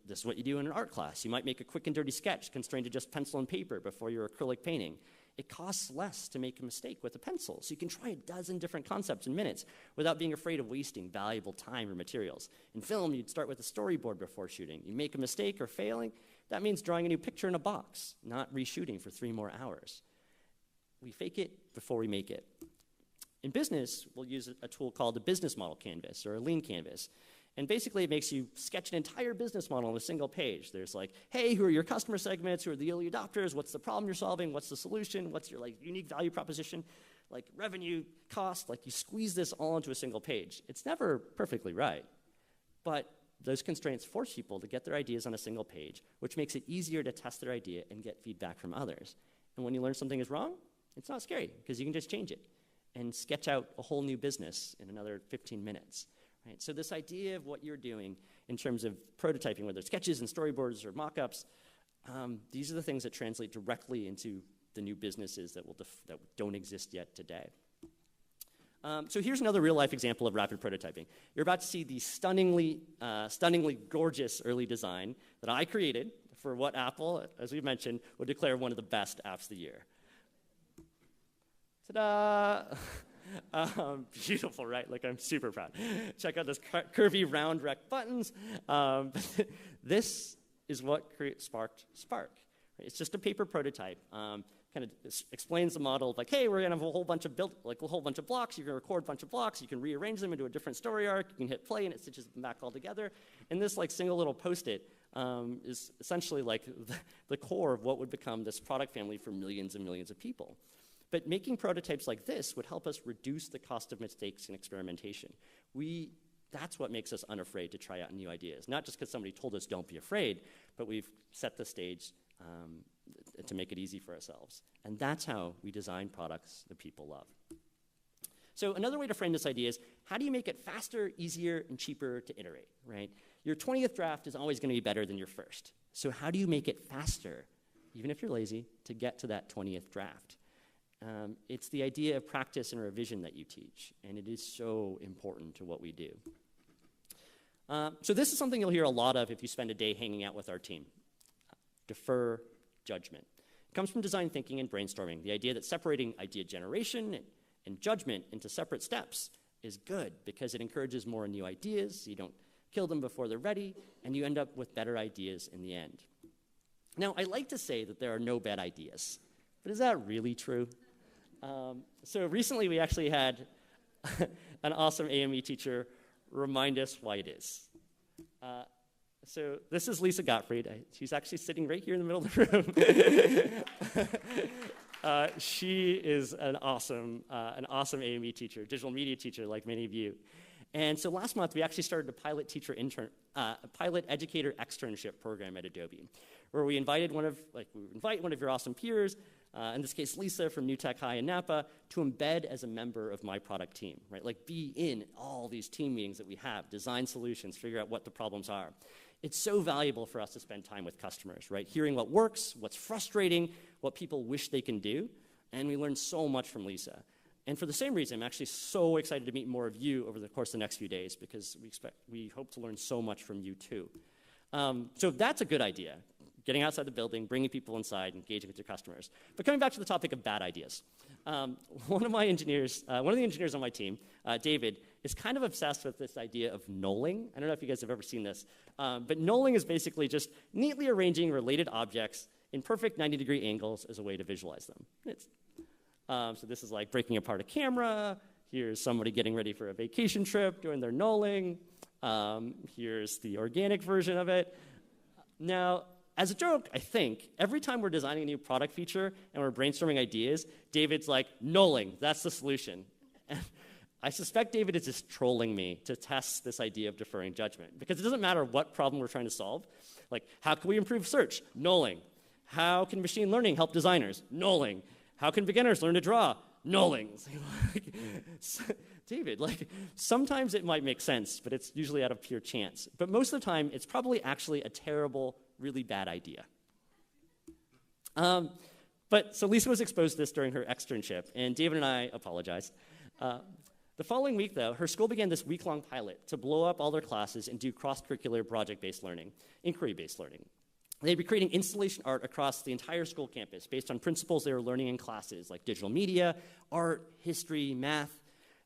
This is what you do in an art class. You might make a quick and dirty sketch constrained to just pencil and paper before your acrylic painting. It costs less to make a mistake with a pencil, so you can try a dozen different concepts in minutes without being afraid of wasting valuable time or materials. In film, you'd start with a storyboard before shooting. You make a mistake or failing, that means drawing a new picture in a box, not reshooting for 3 more hours. We fake it before we make it. In business, we'll use a tool called the business model canvas or a lean canvas. And basically, it makes you sketch an entire business model on a single page. There's like, hey, who are your customer segments? Who are the early adopters? What's the problem you're solving? What's the solution? What's your like unique value proposition? Like revenue, cost, like you squeeze this all into a single page. It's never perfectly right. But those constraints force people to get their ideas on a single page, which makes it easier to test their idea and get feedback from others. And when you learn something is wrong, it's not scary because you can just change it and sketch out a whole new business in another 15 minutes. Right? So this idea of what you're doing in terms of prototyping, whether it's sketches and storyboards or mock-ups, these are the things that translate directly into the new businesses that don't exist yet today. So here's another real-life example of rapid prototyping. You're about to see the stunningly gorgeous early design that I created for what Apple, as we mentioned, would declare one of the best apps of the year. Ta-da! Beautiful, right? Like, I'm super proud. Check out this curvy round rect buttons. This is what sparked Spark. It's just a paper prototype kind of explains the model of like, hey, we're gonna have a whole bunch of blocks. You can record a bunch of blocks. You can rearrange them into a different story arc. You can hit play, and it stitches them back all together. And this like single little post-it is essentially like the core of what would become this product family for millions and millions of people. But making prototypes like this would help us reduce the cost of mistakes and experimentation. That's what makes us unafraid to try out new ideas. Not just because somebody told us don't be afraid, but we've set the stage to make it easy for ourselves. And that's how we design products that people love. So another way to frame this idea is, how do you make it faster, easier, and cheaper to iterate, right? Your 20th draft is always going to be better than your first. So how do you make it faster, even if you're lazy, to get to that 20th draft? It's the idea of practice and revision that you teach, and it is so important to what we do. So this is something you'll hear a lot of if you spend a day hanging out with our team. Defer judgment. It comes from design thinking and brainstorming, the idea that separating idea generation and judgment into separate steps is good because it encourages more new ideas, so you don't kill them before they're ready, and you end up with better ideas in the end. Now, I like to say that there are no bad ideas, but is that really true? So recently we actually had an awesome AME teacher remind us why it is. So this is Lisa Gottfried. She's actually sitting right here in the middle of the room. She is an awesome AME teacher, digital media teacher, like many of you. And so last month we actually started a pilot educator externship program at Adobe, where we invite one of your awesome peers, in this case Lisa from New Tech High in Napa, to embed as a member of my product team, right? Like be in all these team meetings that we have, design solutions, figure out what the problems are. It's so valuable for us to spend time with customers, right? Hearing what works, what's frustrating, what people wish they can do, and we learn so much from Lisa. And for the same reason, I'm actually so excited to meet more of you over the course of the next few days because we hope to learn so much from you too. So that's a good idea, getting outside the building, bringing people inside, engaging with your customers. But coming back to the topic of bad ideas, one of the engineers on my team, David, is kind of obsessed with this idea of knolling. I don't know if you guys have ever seen this, but knolling is basically just neatly arranging related objects in perfect 90-degree angles as a way to visualize them. So this is like breaking apart a camera. Here's somebody getting ready for a vacation trip, doing their knolling. Here's the organic version of it. Now, as a joke, I think, every time we're designing a new product feature and we're brainstorming ideas, David's like, knolling, that's the solution. And I suspect David is just trolling me to test this idea of deferring judgment, because it doesn't matter what problem we're trying to solve. Like, how can we improve search? Knolling. How can machine learning help designers? Knolling. How can beginners learn to draw? Knolling. David, like, sometimes it might make sense, but it's usually out of pure chance. But most of the time, it's probably actually a terrible, really bad idea. So Lisa was exposed to this during her externship, and David and I apologized. The following week, though, her school began this week-long pilot to blow up all their classes and do cross-curricular project-based learning, inquiry-based learning. They'd be creating installation art across the entire school campus based on principles they were learning in classes like digital media, art, history, math.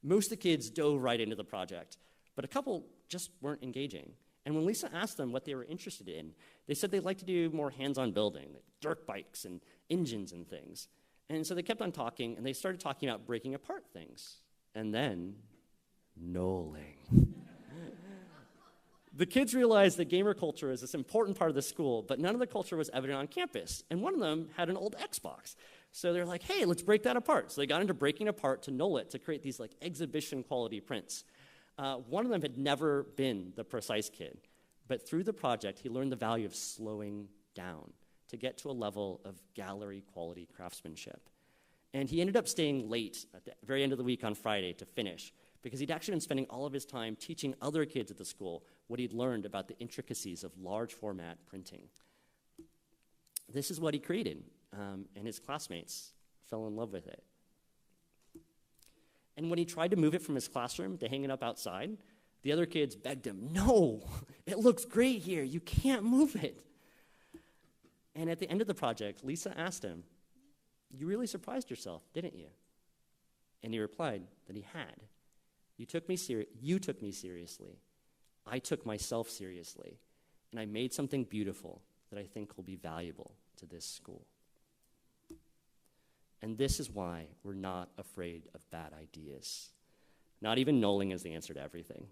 Most of the kids dove right into the project, but a couple just weren't engaging. And when Lisa asked them what they were interested in, they said they'd like to do more hands-on building, like dirt bikes and engines and things. And so they kept on talking, and they started talking about breaking apart things. And then, knolling. The kids realized that gamer culture is this important part of the school, but none of the culture was evident on campus. And one of them had an old Xbox. So they're like, hey, let's break that apart. So they got into breaking apart to knoll it, to create these like exhibition quality prints. One of them had never been the precise kid, but through the project, he learned the value of slowing down to get to a level of gallery quality craftsmanship. And he ended up staying late at the very end of the week on Friday to finish, because he'd actually been spending all of his time teaching other kids at the school what he'd learned about the intricacies of large format printing. This is what he created, and his classmates fell in love with it. And when he tried to move it from his classroom to hang it up outside, the other kids begged him, no, it looks great here, you can't move it. And at the end of the project, Lisa asked him, you really surprised yourself, didn't you? And he replied that he had. You took me seriously. I took myself seriously. And I made something beautiful that I think will be valuable to this school. And this is why we're not afraid of bad ideas. Not even knowing is the answer to everything.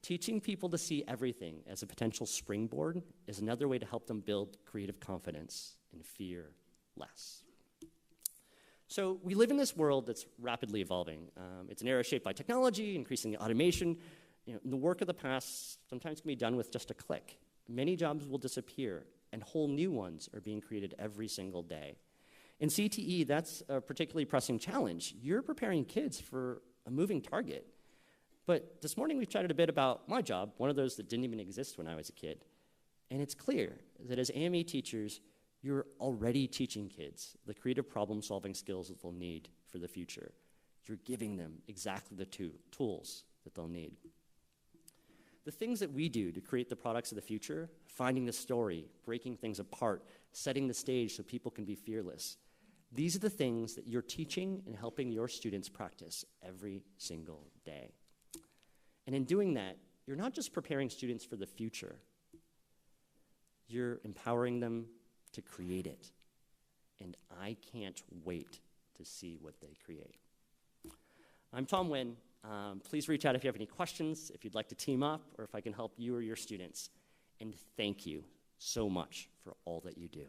Teaching people to see everything as a potential springboard is another way to help them build creative confidence and fear less. So we live in this world that's rapidly evolving. It's an era shaped by technology, increasing automation. The work of the past sometimes can be done with just a click. Many jobs will disappear, and whole new ones are being created every single day. In CTE, that's a particularly pressing challenge. You're preparing kids for a moving target. But this morning we've chatted a bit about my job, one of those that didn't even exist when I was a kid. And it's clear that as AME teachers, you're already teaching kids the creative problem-solving skills that they'll need for the future. You're giving them exactly the tools that they'll need. The things that we do to create the products of the future, finding the story, breaking things apart, setting the stage so people can be fearless, these are the things that you're teaching and helping your students practice every single day. And in doing that, you're not just preparing students for the future, you're empowering them to create it. And I can't wait to see what they create. I'm Tom Nguyen. Please reach out if you have any questions, if you'd like to team up, or if I can help you or your students. And thank you so much for all that you do.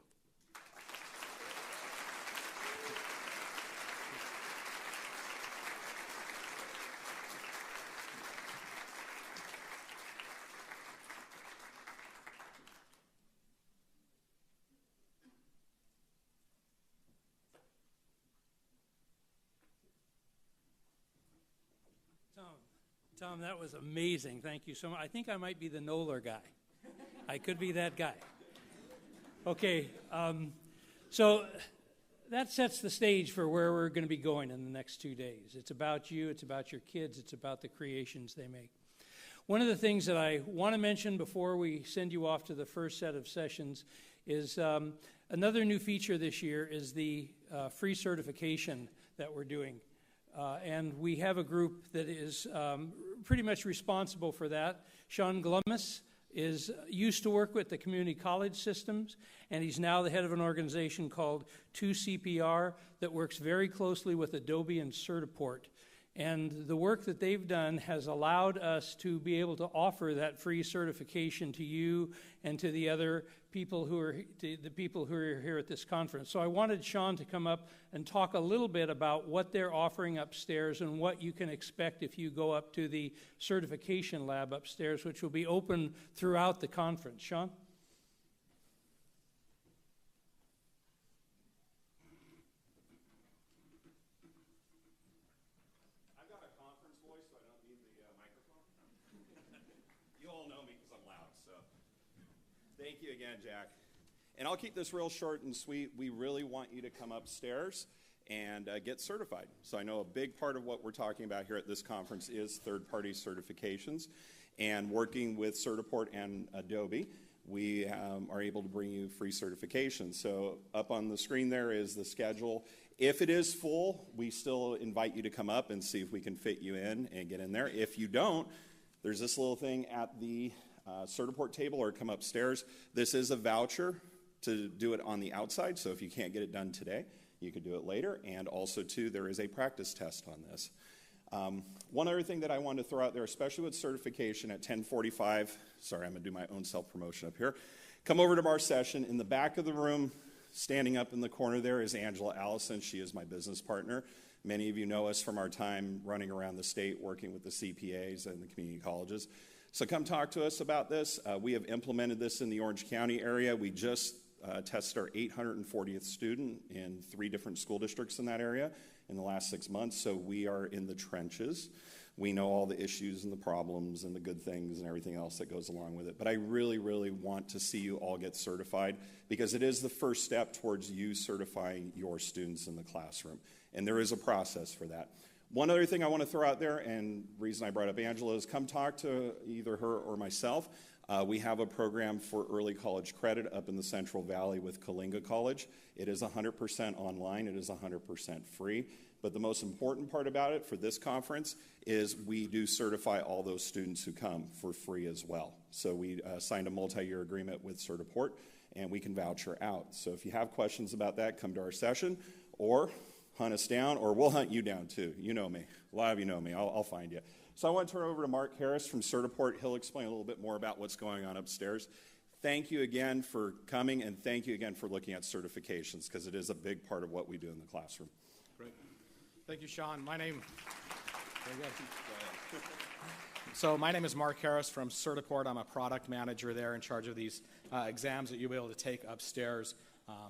Tom, that was amazing. Thank you so much. I think I might be the Knoller guy. I could be that guy. Okay, so that sets the stage for where we're going to be going in the next 2 days. It's about you, it's about your kids, it's about the creations they make. One of the things that I want to mention before we send you off to the first set of sessions is another new feature this year is the free certification that we're doing. And we have a group that is pretty much responsible for that. Sean Glummus used to work with the community college systems, and he's now the head of an organization called 2CPR that works very closely with Adobe and Certiport. And the work that they've done has allowed us to be able to offer that free certification to you and to the other people who are here at this conference. So I wanted Sean to come up and talk a little bit about what they're offering upstairs and what you can expect if you go up to the certification lab upstairs, which will be open throughout the conference. Sean? Thank you again, Jack. And I'll keep this real short and sweet. We really want you to come upstairs and get certified. So I know a big part of what we're talking about here at this conference is third-party certifications. And working with Certiport and Adobe, we are able to bring you free certifications. So up on the screen there is the schedule. If it is full, we still invite you to come up and see if we can fit you in and get in there. If you don't, there's this little thing at the Certiport table or come upstairs. This is a voucher to do it on the outside, so if you can't get it done today, you can do it later. And also, too, there is a practice test on this. One other thing that I wanted to throw out there, especially with certification at 10:45, sorry, I'm going to do my own self-promotion up here. Come over to our session. In the back of the room, standing up in the corner there is Angela Allison. She is my business partner. Many of you know us from our time running around the state working with the CPAs and the community colleges. So come talk to us about this. We have implemented this in the Orange County area. We just tested our 840th student in 3 different school districts in that area in the last 6 months. So we are in the trenches. We know all the issues and the problems and the good things and everything else that goes along with it. But I really, really want to see you all get certified because it is the first step towards you certifying your students in the classroom. And there is a process for that. One other thing I want to throw out there, and the reason I brought up Angela, is come talk to either her or myself. We have a program for early college credit up in the Central Valley with Kalinga College. It is 100% online. It is 100% free. But the most important part about it for this conference is we do certify all those students who come for free as well. So we signed a multi-year agreement with Certiport, and we can voucher out. So if you have questions about that, come to our session, or hunt us down, or we'll hunt you down too. You know me. A lot of you know me. I'll find you. So I want to turn it over to Mark Harris from Certiport. He'll explain a little bit more about what's going on upstairs. Thank you again for coming, and thank you again for looking at certifications, because it is a big part of what we do in the classroom. Great. Thank you, Sean. So my name is Mark Harris from Certiport. I'm a product manager there in charge of these exams that you'll be able to take upstairs.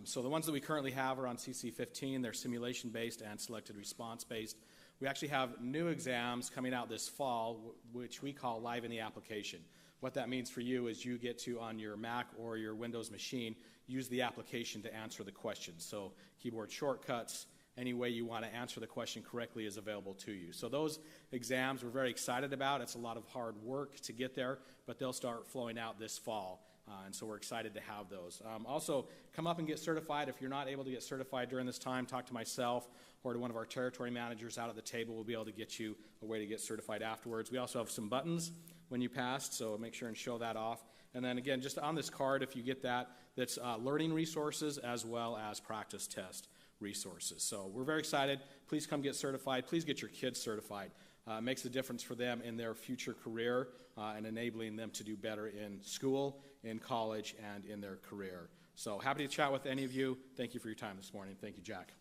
So the ones that we currently have are on CC15. They're simulation-based and selected response-based. We actually have new exams coming out this fall, which we call Live in the Application. What that means for you is you get to, on your Mac or your Windows machine, use the application to answer the questions. So keyboard shortcuts, any way you want to answer the question correctly is available to you. So those exams we're very excited about. It's a lot of hard work to get there, but they'll start flowing out this fall. And so we're excited to have those. Also, come up and get certified. If you're not able to get certified during this time, talk to myself or to one of our territory managers out at the table. We'll be able to get you a way to get certified afterwards. We also have some buttons when you passed, so make sure and show that off. And then again, just on this card, if you get that, that's learning resources as well as practice test resources. So we're very excited. Please come get certified. Please get your kids certified. It makes a difference for them in their future career and enabling them to do better in school, in college, and in their career. So happy to chat with any of you. Thank you for your time this morning. Thank you, Jack.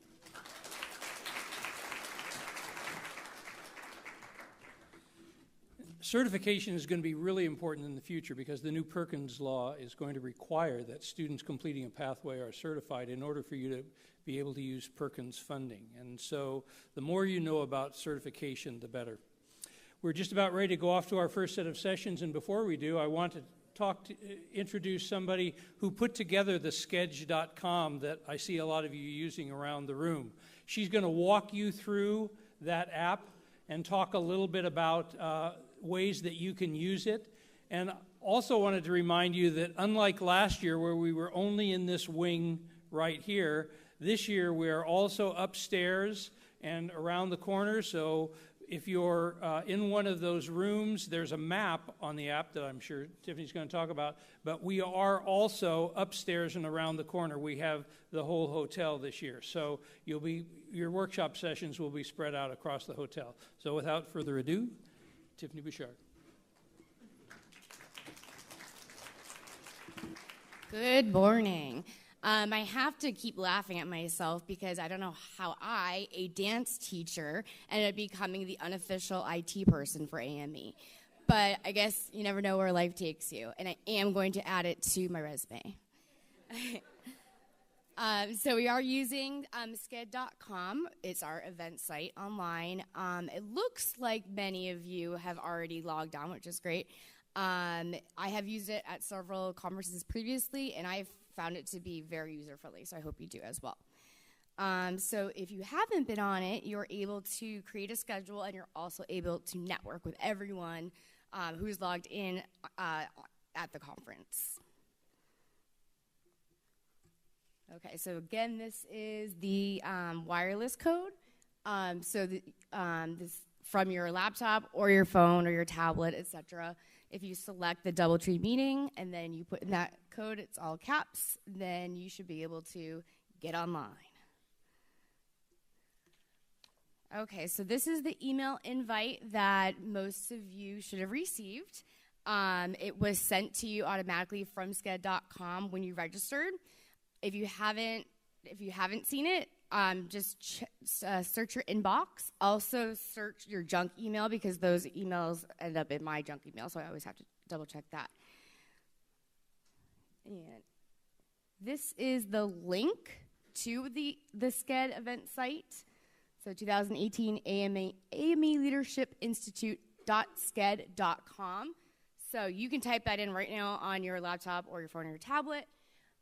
Certification is going to be really important in the future because the new Perkins law is going to require that students completing a pathway are certified in order for you to be able to use Perkins funding. And so the more you know about certification, the better. We're just about ready to go off to our first set of sessions, and before we do, I want to introduce somebody who put together the Sketch.com that I see a lot of you using around the room. She's going to walk you through that app and talk a little bit about ways that you can use it. And also wanted to remind you that unlike last year where we were only in this wing right here, this year we are also upstairs and around the corner. So if you're in one of those rooms, there's a map on the app that I'm sure Tiffany's going to talk about, but we are also upstairs and around the corner. We have the whole hotel this year. So your workshop sessions will be spread out across the hotel. So without further ado, Tiffany Bouchard. Good morning. I have to keep laughing at myself because I don't know how I, a dance teacher, ended up becoming the unofficial IT person for AME. But I guess you never know where life takes you, and I am going to add it to my resume. So we are using sked.com. It's our event site online. It looks like many of you have already logged on, which is great. I have used it at several conferences previously, and I've found it to be very user-friendly, so I hope you do as well. So if you haven't been on it, you're able to create a schedule, and you're also able to network with everyone who's logged in at the conference. Okay, so again, this is the wireless code. This from your laptop or your phone or your tablet, etc. If you select the DoubleTree meeting and then you put in that code, it's all caps, then you should be able to get online. Okay, so this is the email invite that most of you should have received. It was sent to you automatically from sked.com when you registered. If you haven't seen it, just search your inbox. Also search your junk email because those emails end up in my junk email, so I always have to double check that. And this is the link to the Sked event site. So 2018 AME Leadership Institute.sked.com. So you can type that in right now on your laptop or your phone or your tablet.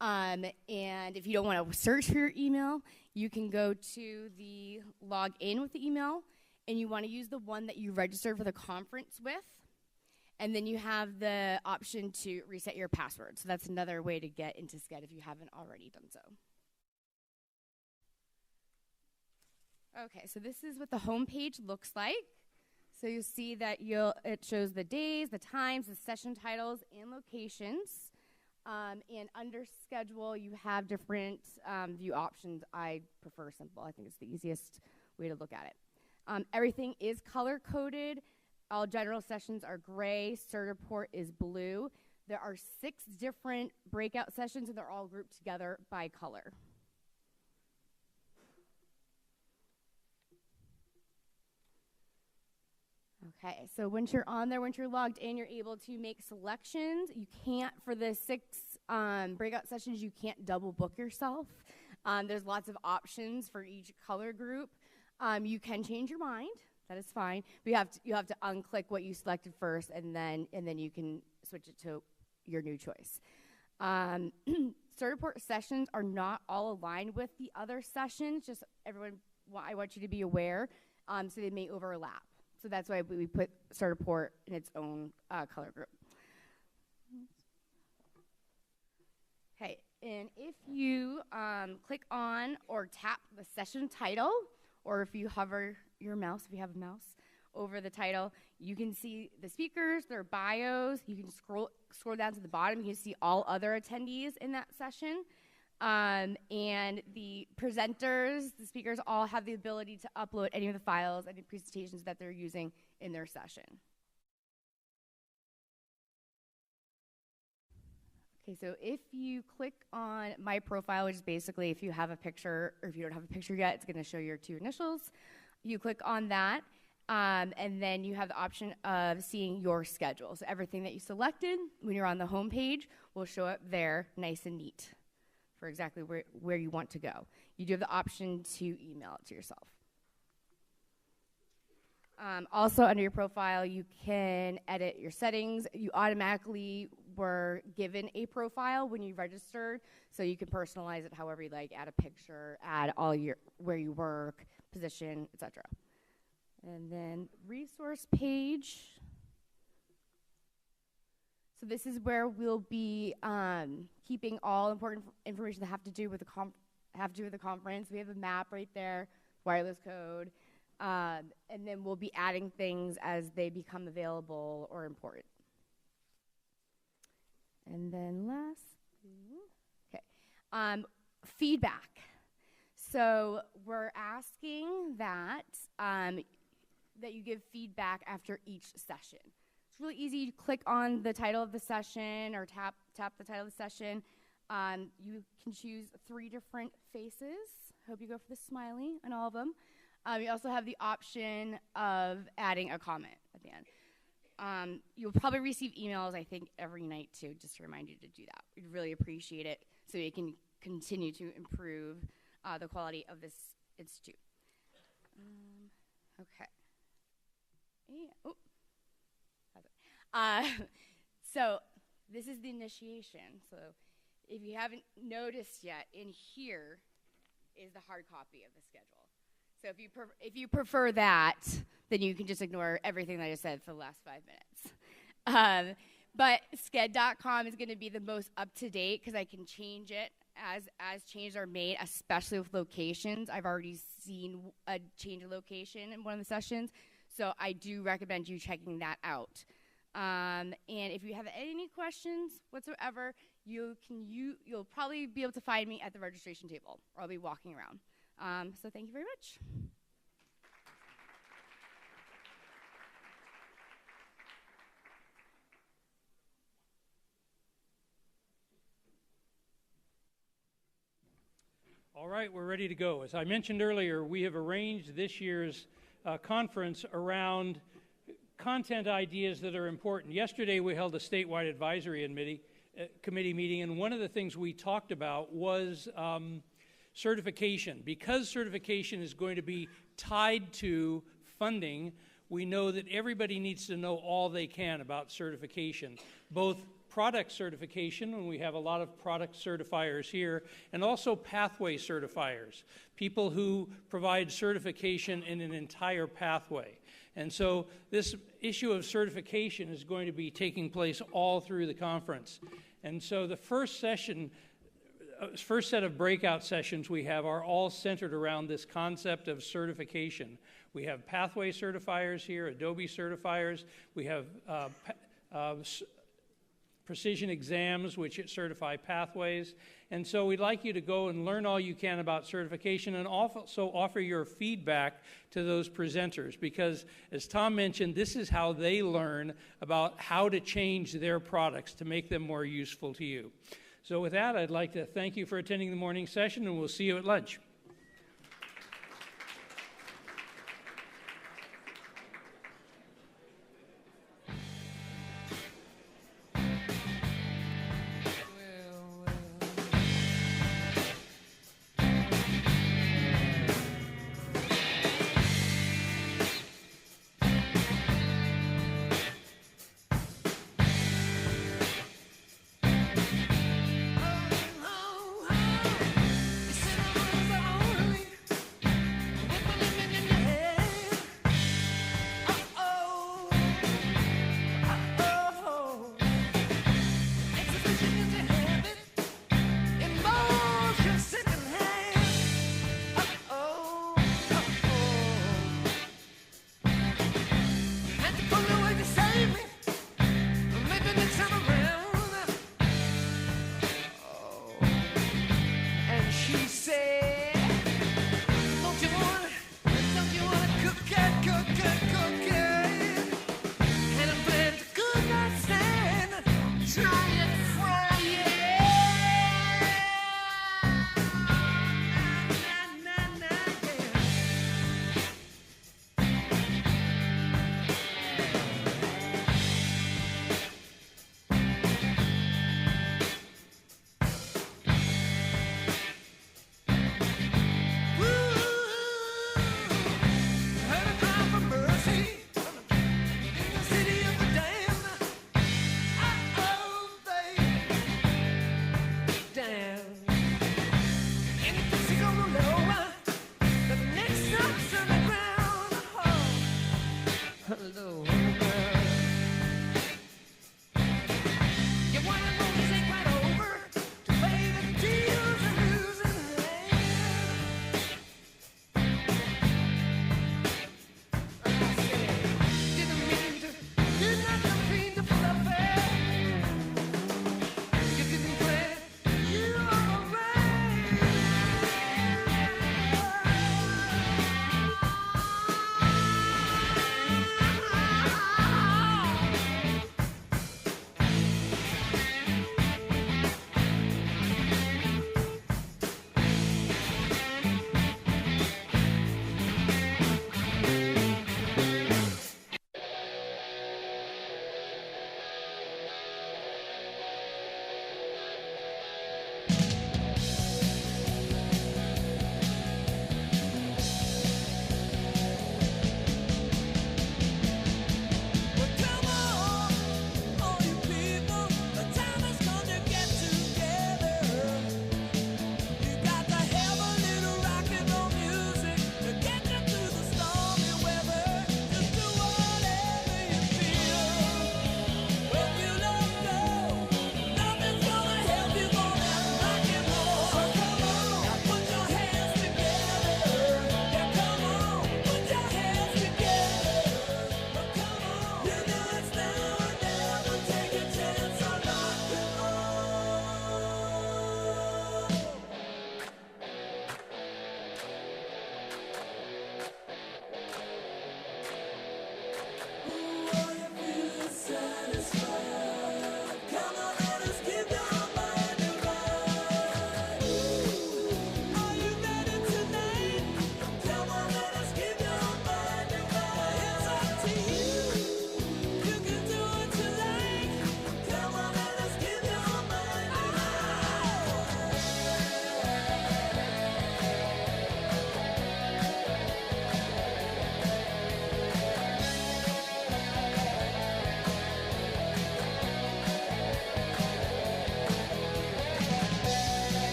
And if you don't want to search for your email, you can go to the log in with the email, and you want to use the one that you registered for the conference with, and then you have the option to reset your password. So that's another way to get into Sked if you haven't already done so. Okay, so this is what the home page looks like. So you'll see that it shows the days, the times, the session titles, and locations. And under schedule, you have different view options. I prefer simple. I think it's the easiest way to look at it. Everything is color-coded. All general sessions are gray. Certiport is blue. There are 6 different breakout sessions, and they're all grouped together by color. Okay, so once you're on there, once you're logged in, you're able to make selections. You can't, for the 6 breakout sessions, you can't double book yourself. There's lots of options for each color group. You can change your mind. That is fine. But you have to unclick what you selected first, and then you can switch it to your new choice. Certiport sessions are not all aligned with the other sessions. Just everyone, I want you to be aware. So they may overlap. So that's why we put Certiport in its own color group. Okay, and if you click on or tap the session title, or if you hover your mouse, if you have a mouse, over the title, you can see the speakers, their bios. You can scroll down to the bottom. You can see all other attendees in that session. And the presenters, the speakers, all have the ability to upload any of the files, any presentations that they're using in their session. Okay, so if you click on My Profile, which is basically if you have a picture, or if you don't have a picture yet, it's going to show your 2 initials. You click on that, and then you have the option of seeing your schedule. So everything that you selected when you're on the home page will show up there nice and neat for exactly where you want to go. You do have the option to email it to yourself. Also, under your profile, you can edit your settings. You automatically were given a profile when you registered, so you can personalize it however you like, add a picture, add all your where you work, position, etc. And then resource page. So this is where we'll be keeping all important information that have to do with the conference. We have a map right there, wireless code, and then we'll be adding things as they become available or important. And then feedback. So we're asking that that you give feedback after each session. It's really easy. You click on the title of the session or tap the title of the session. You can choose 3 different faces. Hope you go for the smiley on all of them. You also have the option of adding a comment at the end. You'll probably receive emails, I think, every night, too, just to remind you to do that. We'd really appreciate it so we can continue to improve the quality of this institute. Okay. So this is the initiation. So if you haven't noticed yet, in here is the hard copy of the schedule. So if you prefer that, then you can just ignore everything that I just said for the last 5 minutes. But sched.com is going to be the most up-to-date because I can change it as changes are made, especially with locations. I've already seen a change of location in one of the sessions, so I do recommend you checking that out. And if you have any questions whatsoever, you'll probably be able to find me at the registration table, or I'll be walking around. So thank you very much. All right, we're ready to go. As I mentioned earlier, we have arranged this year's conference around content ideas that are important. Yesterday, we held a statewide advisory committee meeting, and one of the things we talked about was certification. Because certification is going to be tied to funding, we know that everybody needs to know all they can about certification, both product certification, and we have a lot of product certifiers here, and also pathway certifiers, people who provide certification in an entire pathway. And so this issue of certification is going to be taking place all through the conference. And so the first set of breakout sessions we have are all centered around this concept of certification. We have pathway certifiers here, Adobe certifiers. We have precision exams, which certify pathways. And so we'd like you to go and learn all you can about certification and also offer your feedback to those presenters, because as Tom mentioned, this is how they learn about how to change their products to make them more useful to you. So with that, I'd like to thank you for attending the morning session, and we'll see you at lunch. She's